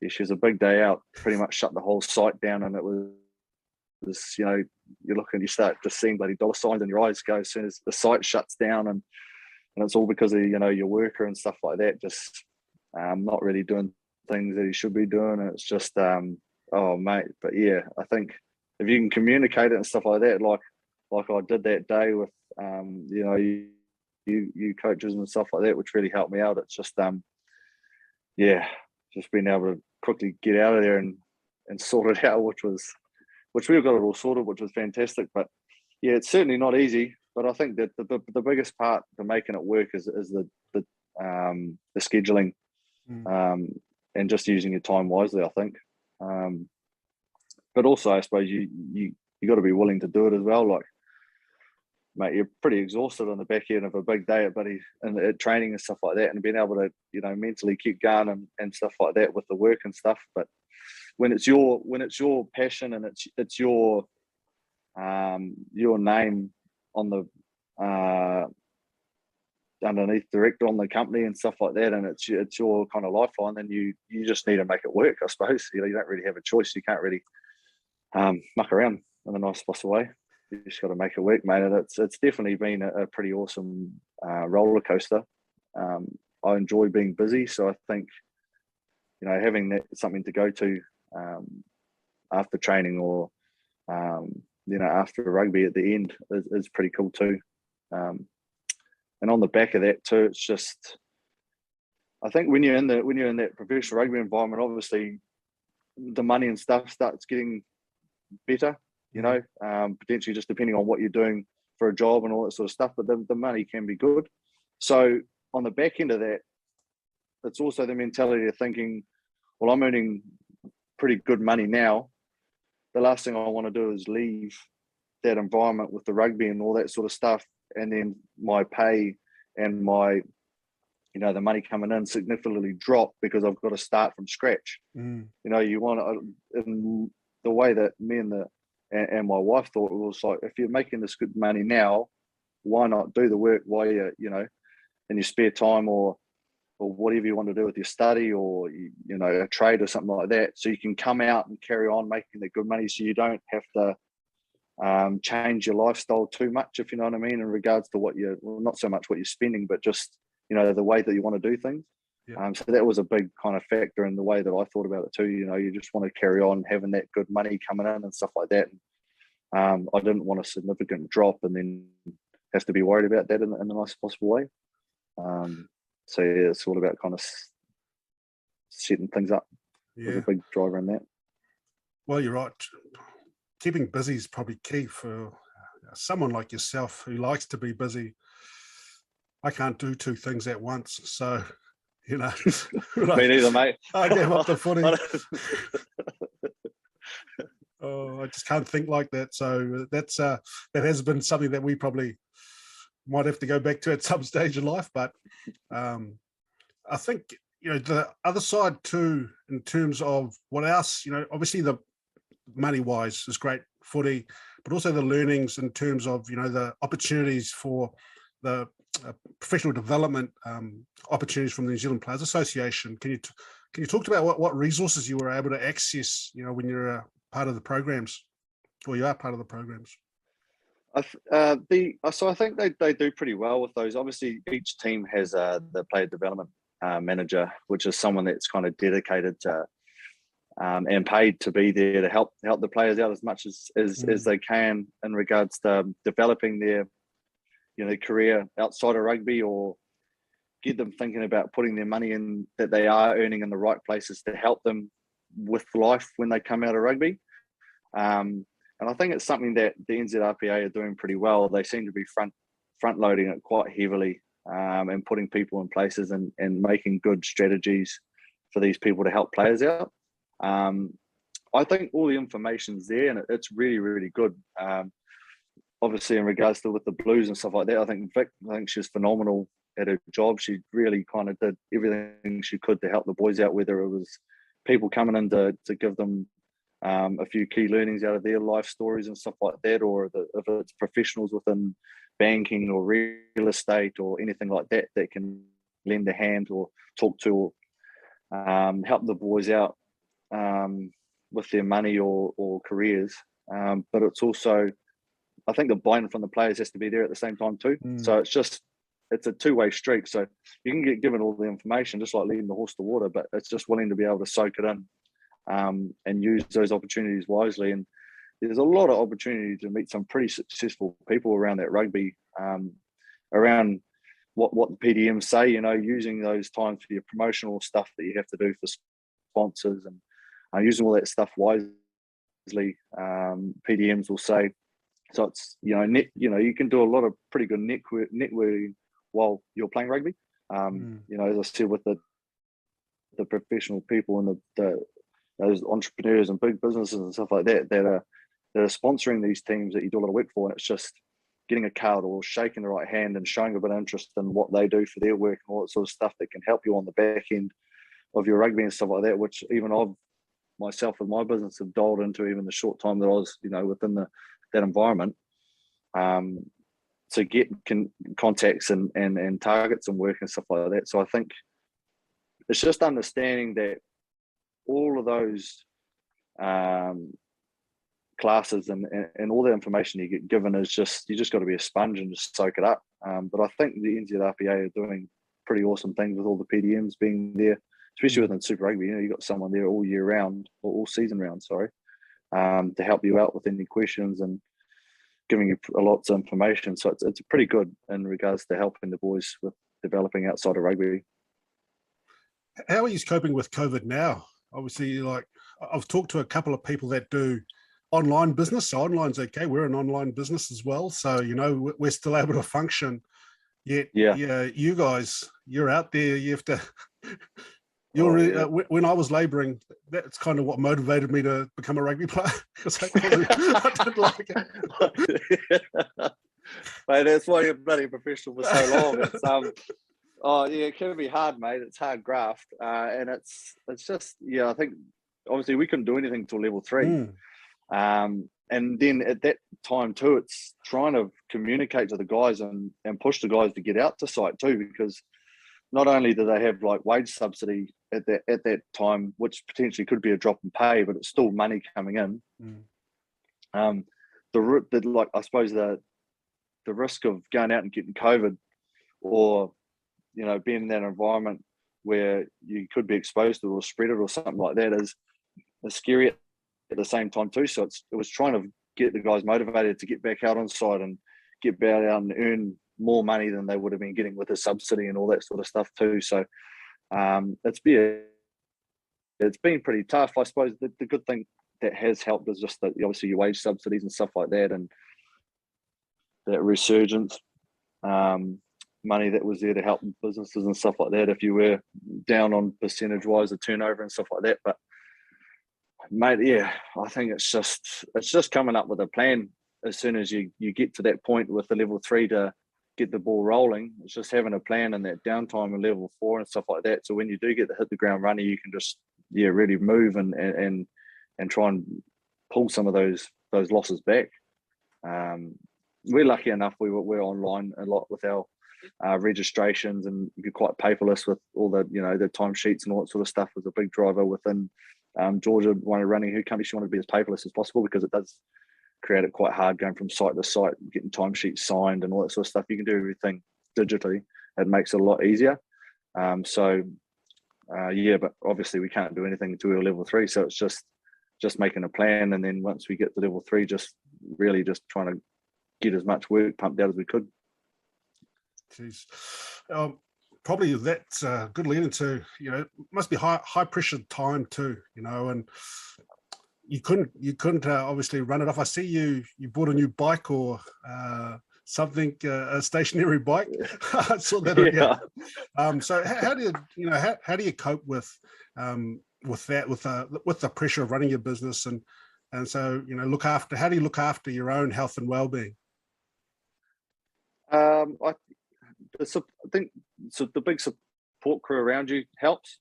she was a big day out, pretty much shut the whole site down, and it was you start just seeing bloody dollar signs in your eyes go as soon as the site shuts down, and it's all because of your worker and stuff like that, just not really doing things that he should be doing, and it's just oh mate. But yeah, I think if you can communicate it and stuff like that, like I did that day with you coaches and stuff like that, which really helped me out. It's just just being able to quickly get out of there and sort it out, which we've got it all sorted, which was fantastic. But yeah, it's certainly not easy. But I think that the biggest part to making it work is the scheduling, and just using your time wisely, I think. But also, I suppose you got to be willing to do it as well. Like, mate, you're pretty exhausted on the back end of a big day at training and stuff like that, and being able to mentally keep going and stuff like that with the work and stuff. But when it's your passion and it's your name on the underneath director on the company and stuff like that, and it's your kind of lifeline, then you just need to make it work, I suppose. You don't really have a choice. You can't really muck around in the nicest possible way. You just got to make it work, mate. And it's definitely been a pretty awesome roller coaster. I enjoy being busy, so I think having that something to go to after training or after rugby at the end is pretty cool too. And on the back of that too, it's just I think when you're in that professional rugby environment, obviously the money and stuff starts getting better, potentially just depending on what you're doing for a job and all that sort of stuff, but the money can be good. So on the back end of that, it's also the mentality of thinking, well, I'm earning pretty good money now. The last thing I want to do is leave that environment with the rugby and all that sort of stuff, and then my pay and my, the money coming in significantly drop because I've got to start from scratch. You want to, in the way that me and my wife thought, it was like, if you're making this good money now, why not do the work while you're, in your spare time or whatever you want to do with your study or, a trade or something like that. So you can come out and carry on making the good money, so you don't have to change your lifestyle too much, if you know what I mean, in regards to not so much what you're spending, but just, the way that you want to do things. Yeah. So that was a big kind of factor in the way that I thought about it too. You just want to carry on having that good money coming in and stuff like that. And, I didn't want a significant drop and then have to be worried about that in the nicest possible way. So yeah, it's all about kind of setting things up. Yeah. Was a big driver in that. Well, you're right. Keeping busy is probably key for someone like yourself who likes to be busy. I can't do two things at once, so Me neither, mate. I gave up the footy. I just can't think like that. So that has been something that we probably might have to go back to at some stage in life. But I think the other side too, in terms of what else, obviously the money wise is great footy, but also the learnings in terms of the opportunities for the professional development opportunities from the New Zealand Players Association. Can you talk about what resources you were able to access, when you're part of the programs, or you are part of the programs? So I think they do pretty well with those. Obviously, each team has the player development manager, which is someone that's kind of dedicated to and paid to be there to help the players out as much as they can in regards to developing their career outside of rugby, or get them thinking about putting their money in that they are earning in the right places to help them with life when they come out of rugby. And I think it's something that the NZRPA are doing pretty well. They seem to be front loading it quite heavily, and putting people in places and making good strategies for these people to help players out. I think all the information's there, and it's really, really good. Obviously, in regards to with the Blues and stuff like that, I think she's phenomenal at her job. She really kind of did everything she could to help the boys out, whether it was people coming in to give them a few key learnings out of their life stories and stuff like that, or if it's professionals within banking or real estate or anything like that that can lend a hand or talk to or help the boys out with their money or careers. But it's also, I think the buy-in from the players has to be there at the same time too. So it's a two-way street. So you can get given all the information, just like leading the horse to water, but it's just willing to be able to soak it in and use those opportunities wisely. And there's a lot of opportunity to meet some pretty successful people around that rugby, around what the PDMs say, using those times for your promotional stuff that you have to do for sponsors and using all that stuff wisely. PDMs will say. So it's, you can do a lot of pretty good networking while you're playing rugby. As I said, with the professional people and those entrepreneurs and big businesses and stuff like that that are sponsoring these teams that you do a lot of work for, and it's just getting a card or shaking the right hand and showing a bit of interest in what they do for their work and all that sort of stuff that can help you on the back end of your rugby and stuff like that, which even I've myself with my business have dialed into even the short time that I was, within that environment, to get contacts and targets and work and stuff like that. So I think it's just understanding that all of those classes and all the information you get given is you just got to be a sponge and just soak it up. But I think the NZRPA are doing pretty awesome things with all the PDMs being there, especially within Super Rugby. You got someone there all year round, or all season round, sorry, to help you out with any questions and giving you lots of information. So it's pretty good in regards to helping the boys with developing outside of rugby. How are you coping with COVID now? Obviously, like I've talked to a couple of people that do online business. So online's okay. We're an online business as well. So, we're still able to function. Yet, yeah, you guys, you're out there. You have to. When I was labouring, that's kind of what motivated me to become a rugby player because I didn't like it. Mate, that's why you're bloody professional for so long. It's it can be hard, mate. It's hard graft, and it's just I think obviously we couldn't do anything till level 3, and then at that time too, it's trying to communicate to the guys and push the guys to get out to site too, because not only do they have like wage subsidy at that time, which potentially could be a drop in pay, but it's still money coming in. I suppose the risk of going out and getting COVID, or being in that environment where you could be exposed to it or spread it or something like that is scary at the same time too. So it was trying to get the guys motivated to get back out on site and get back out and earn more money than they would have been getting with the subsidy and all that sort of stuff too. So it's been pretty tough. I suppose the good thing that has helped is just that obviously your wage subsidies and stuff like that, and that resurgence money that was there to help businesses and stuff like that if you were down on percentage wise of turnover and stuff like that. But mate, I think it's just coming up with a plan as soon as you get to that point with the level 3 to get the ball rolling. It's just having a plan and that downtime in level 4 and stuff like that. So when you do get to hit the ground running, you can just really move and try and pull some of those losses back. We're lucky enough we're online a lot with our registrations, and you're quite paperless with all the the timesheets and all that sort of stuff. Was a big driver within Georgia wanted running her company. She wanted to be as paperless as possible because it does create it quite hard going from site to site, getting timesheets signed and all that sort of stuff. You can do everything digitally. It makes it a lot easier. But obviously we can't do anything until we're level 3. So it's just making a plan, and then once we get to level 3, just trying to get as much work pumped out as we could. Jeez. Probably that's a good lead into, it must be high pressure time too, and you couldn't obviously run it off. I see you bought a new bike or something, a stationary bike. I saw that. Yeah. So how do how do you cope with that, with the pressure of running your business, and so how do you look after your own health and well-being? I think the big support crew around you helps.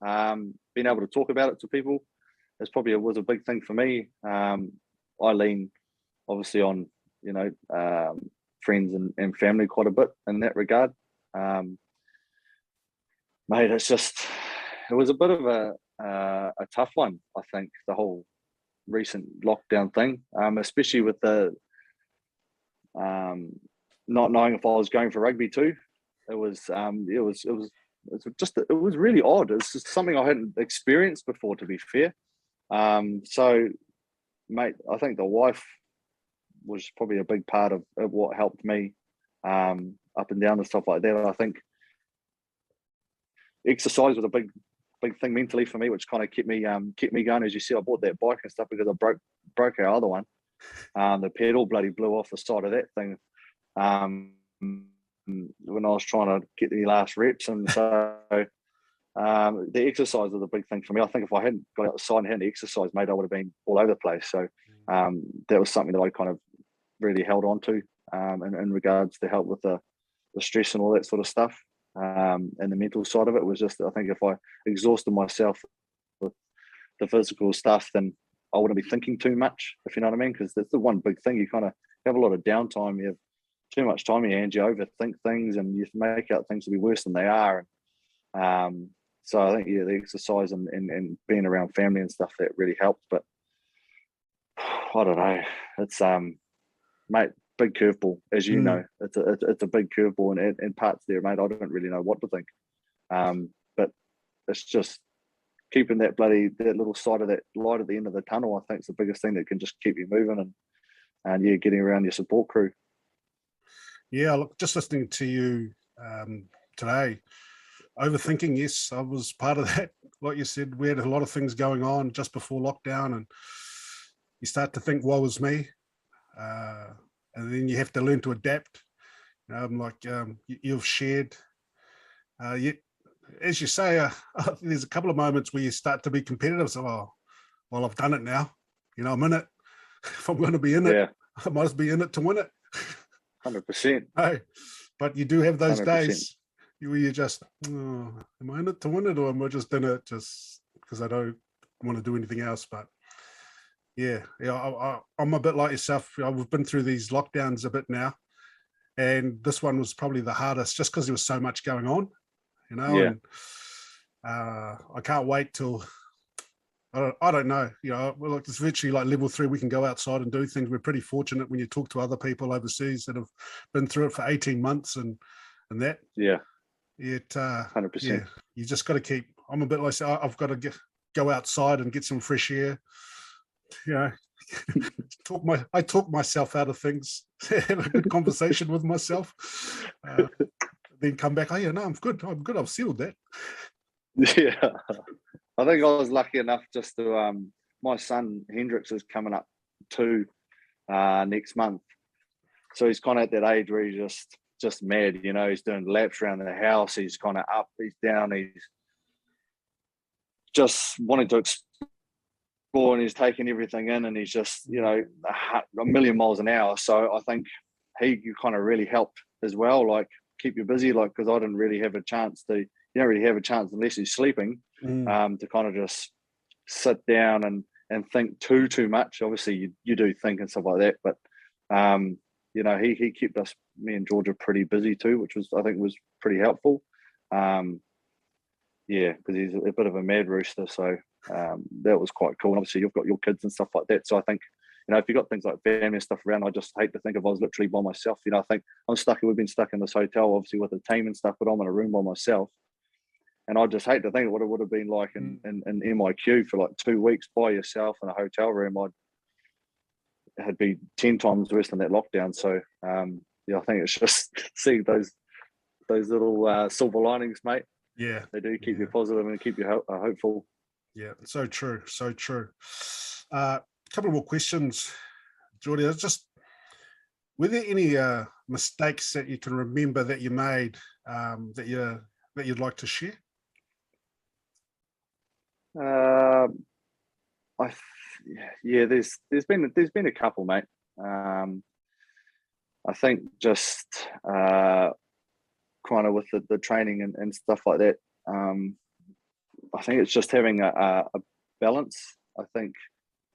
Being able to talk about it to people was a big thing for me. I lean obviously on friends and family quite a bit in that regard. Mate, it was a bit of a tough one. I think the whole recent lockdown thing, especially with the not knowing if I was going for rugby too. It was really odd. It's just something I hadn't experienced before, to be fair. So, mate, I think the wife was probably a big part of what helped me up and down and stuff like that. I think exercise was a big thing mentally for me, which kind of kept me going. As you see, I bought that bike and stuff because I broke our other one. The pedal bloody blew off the side of that thing when I was trying to get the last reps, and so the exercise was a big thing for me. I think if I hadn't got outside and hadn't exercised, mate, I would have been all over the place. So that was something that I kind of really held on to in regards to help with the stress and all that sort of stuff. And the mental side of it was just, I think if I exhausted myself with the physical stuff, then I wouldn't be thinking too much, if you know what I mean, because that's the one big thing. You kind of have a lot of downtime. You have too much time in your hands, you overthink things and you make out things to be worse than they are. So I think, the exercise and being around family and stuff, that really helped. But I don't know. It's, mate, big curveball, as you know. It's a big curveball in parts there, mate. I don't really know what to think. But it's just keeping that little side of that light at the end of the tunnel, I think, is the biggest thing that can just keep you moving and getting around your support crew. Yeah, look, just listening to you today, Overthinking, yes, I was part of that. Like you said, we had a lot of things going on just before lockdown, and you start to think, woe is me. And then you have to learn to adapt. You've shared, as you say, there's a couple of moments where you start to be competitive. So, well, I've done it now. I'm in it. If I'm going to be in it, I might as well be in it to win it. 100%. Hey, but you do have those 100%. days where you just, am I in it to win it, or am I just in it just because I don't want to do anything else? But yeah, I'm a bit like yourself. We've been through these lockdowns a bit now, and this one was probably the hardest just because there was so much going on, and I can't wait till, I don't know, it's virtually like level 3. We can go outside and do things. We're pretty fortunate when you talk to other people overseas that have been through it for 18 months and that. Yeah. It 100%. Yeah, you just got to keep. I'm a bit like, I've got to go outside and get some fresh air. I talk myself out of things. Have a good conversation with myself. Then come back. Oh yeah, no, I'm good. I've sealed that. Yeah, I think I was lucky enough just to. My son Hendrix is coming up 2 next month, so he's kind of at that age where he's just mad. He's doing laps around the house. He's kind of up. He's down. He's just wanting to explore, and he's taking everything in, and he's just a million miles an hour. So I think you kind of really helped as well, like keep you busy, like because I didn't really have a chance to. You don't really have a chance unless he's sleeping to kind of just sit down and think too much. Obviously, you do think and stuff like that, but he kept me and Georgia pretty busy too, which I think was pretty helpful. Because he's a bit of a mad rooster, so that was quite cool. And obviously, you've got your kids and stuff like that, so I think if you've got things like family and stuff around, I just hate to think if I was literally by myself. I think we've been stuck in this hotel, obviously with the team and stuff, but I'm in a room by myself. And I just hate to think what it would have been like in MIQ for like 2 weeks by yourself in a hotel room. I'd be 10 times worse than that lockdown. So I think it's just see those little silver linings, mate. Yeah, they do keep you positive and keep you hopeful. Yeah, so true. Couple more questions, Geordie. Were there any mistakes that you can remember that you made that you'd like to share? There's been a couple, mate. I think just kind of with the training and stuff like that. I think it's just having a balance. I think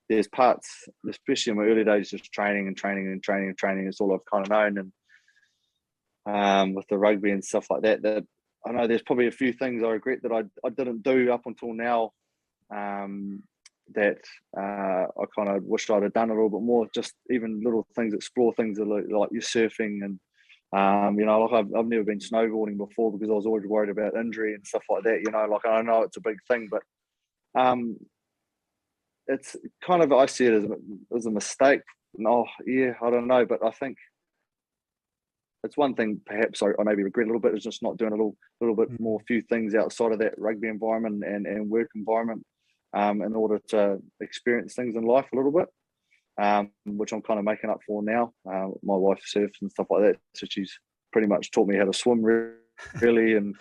there's parts, especially in my early days, just training. It's all I've kind of known, and with the rugby and stuff like that. That I know there's probably a few things I regret that I didn't do up until now. That I kind of wished I'd have done a little bit more. Just even little things, explore things like your surfing and I've never been snowboarding before because I was always worried about injury and stuff like that. I know it's a big thing, but it's kind of, I see it as a mistake. No, yeah, I don't know, but I think it's one thing perhaps I maybe regret a little bit is just not doing a little bit more, few things outside of that rugby environment and work environment in order to experience things in life a little bit, which I'm kind of making up for now. My wife surfs and stuff like that, so she's pretty much taught me how to swim really, and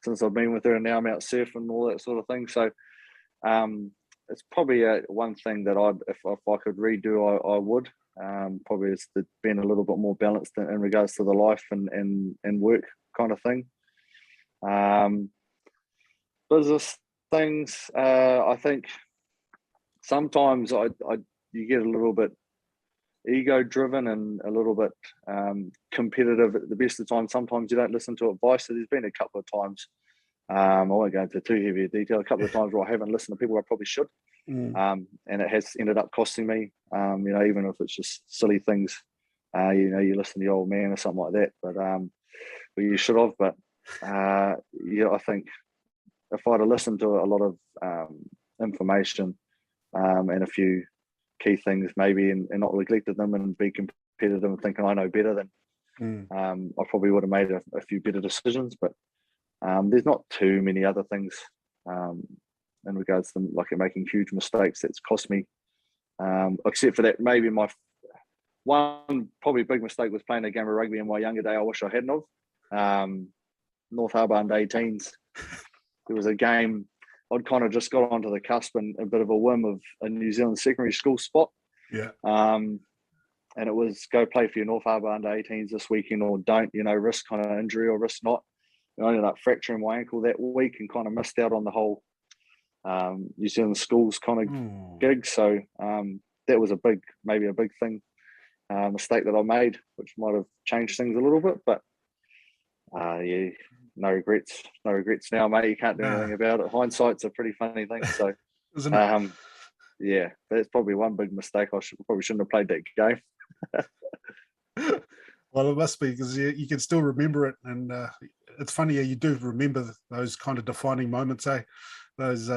since I've been with her, and now I'm out surfing and all that sort of thing. So it's probably one thing that if I could redo, I would. Probably it's being a little bit more balanced in regards to the life and work kind of thing. Business things, I think sometimes you get a little bit ego driven and a little bit competitive at the best of times. Sometimes you don't listen to advice. So there's been a couple of times, I won't go into too heavy a detail, a couple of times where I haven't listened to people I probably should. And it has ended up costing me, even if it's just silly things, you listen to the old man or something like that, but you should have. But I think if I'd have listened to a lot of information and a few key things maybe and not neglected them and be competitive and thinking I know better, then I probably would have made a few better decisions. But There's not too many other things in regards to them, like making huge mistakes that's cost me. Except for that, maybe my one probably big mistake was playing a game of rugby in my younger day. I wish I hadn't of. North Harbour under 18s. There was a game I'd kind of just got onto the cusp and a bit of a whim of a New Zealand secondary school spot. Yeah. And it was go play for your North Harbour under 18s this weekend or don't, risk kind of injury or risk not. I ended up fracturing my ankle that week and kind of missed out on the whole New Zealand schools kind of gig. So that was maybe a big thing, mistake that I made, which might have changed things a little bit. But yeah, no regrets now, mate. You can't do anything about it. Hindsight's a pretty funny thing. So, isn't it? Yeah, that's probably one big mistake. I probably shouldn't have played that game. Well, it must be, because you can still remember it, and it's funny. You do remember those kind of defining moments, eh? Those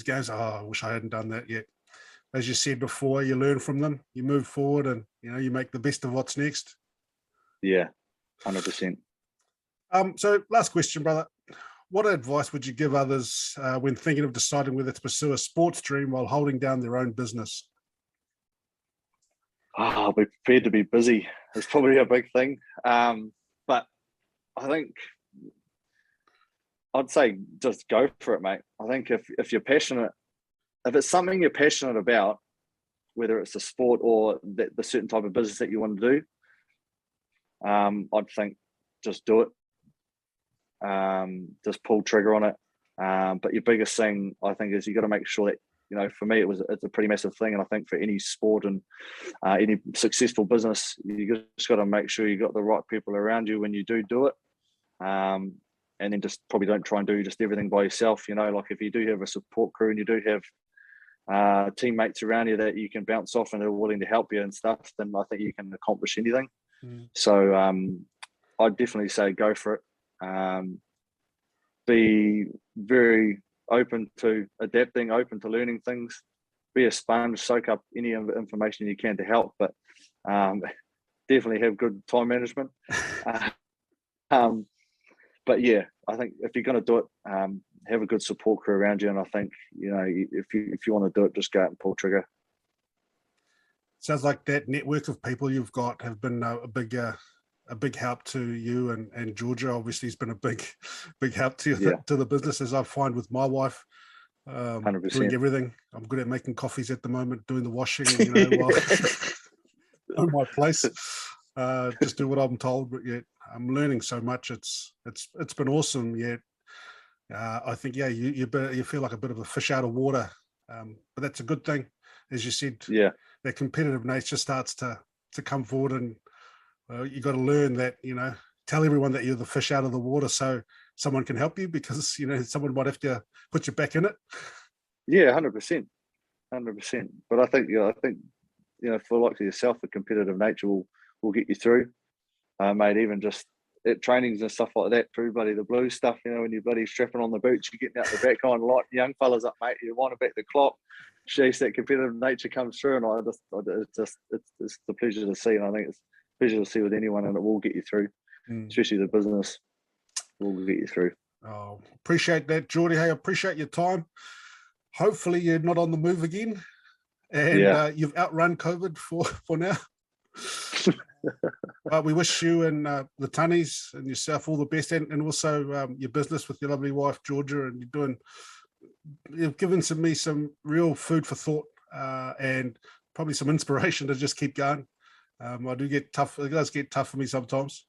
games. Oh, I wish I hadn't done that yet. As you said before, you learn from them, you move forward, and you make the best of what's next. Yeah, 100%. So, last question, brother. What advice would you give others when thinking of deciding whether to pursue a sports dream while holding down their own business? I'll be prepared to be busy. It's probably a big thing. But I think I'd say just go for it, mate. I think if you're passionate, if it's something you're passionate about, whether it's a sport or the certain type of business that you want to do, I'd think just do it. Just pull trigger on it. But your biggest thing, I think, is you got to make sure that, for me, it's a pretty massive thing. And I think for any sport and any successful business, you just got to make sure you got the right people around you when you do it. And then just probably don't try and do just everything by yourself. Like if you do have a support crew and you do have teammates around you that you can bounce off and are willing to help you and stuff, then I think you can accomplish anything. So I'd definitely say go for it. Be very open to adapting, open to learning things, be a sponge, soak up any information you can to help, but definitely have good time management. But yeah, I think if you're going to do it, have a good support crew around you. And I think, if you want to do it, just go out and pull trigger. Sounds like that network of people you've got have been a big help to you, and Georgia obviously has been a big help to you, to the business, as I find with my wife. 100%. Doing everything. I'm good at making coffees at the moment, doing the washing, while on my place. Just do what I'm told, but yeah, I'm learning so much. It's been awesome. Yeah, I think you feel like a bit of a fish out of water, but that's a good thing, as you said. Yeah, that competitive nature starts to come forward, and you got to learn that, tell everyone that you're the fish out of the water so someone can help you, because, someone might have to put you back in it. Yeah, 100%. But I think, for like yourself, the competitive nature will get you through, mate. Even just at trainings and stuff like that, too, buddy. The blue stuff, when you're bloody strapping on the boots, you're getting out the back on, light young fellas up, mate. You want to back the clock. Jeez, that competitive nature comes through, and it's a pleasure to see, and I think it's pleasure to see with anyone, and it will get you through, especially the business will get you through. Oh, appreciate that, Geordie. Hey, appreciate your time. Hopefully you're not on the move again, and you've outrun COVID for now. We wish you and the Tunnies and yourself all the best, and also your business with your lovely wife, Georgia, and you've given me some real food for thought, and probably some inspiration to just keep going. I do get tough. It does get tough for me sometimes,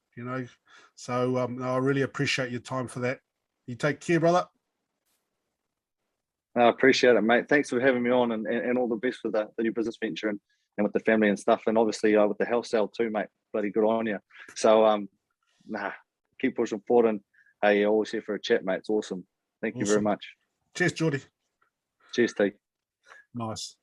So I really appreciate your time for that. You take care, brother. I appreciate it, mate. Thanks for having me on, and all the best with the new business venture and with the family and stuff, and obviously with the health sale too, mate. Bloody good on you. So keep pushing forward, and hey, you're always here for a chat, mate. It's awesome. Thank you very much. Cheers, Geordie. Cheers, T. Nice.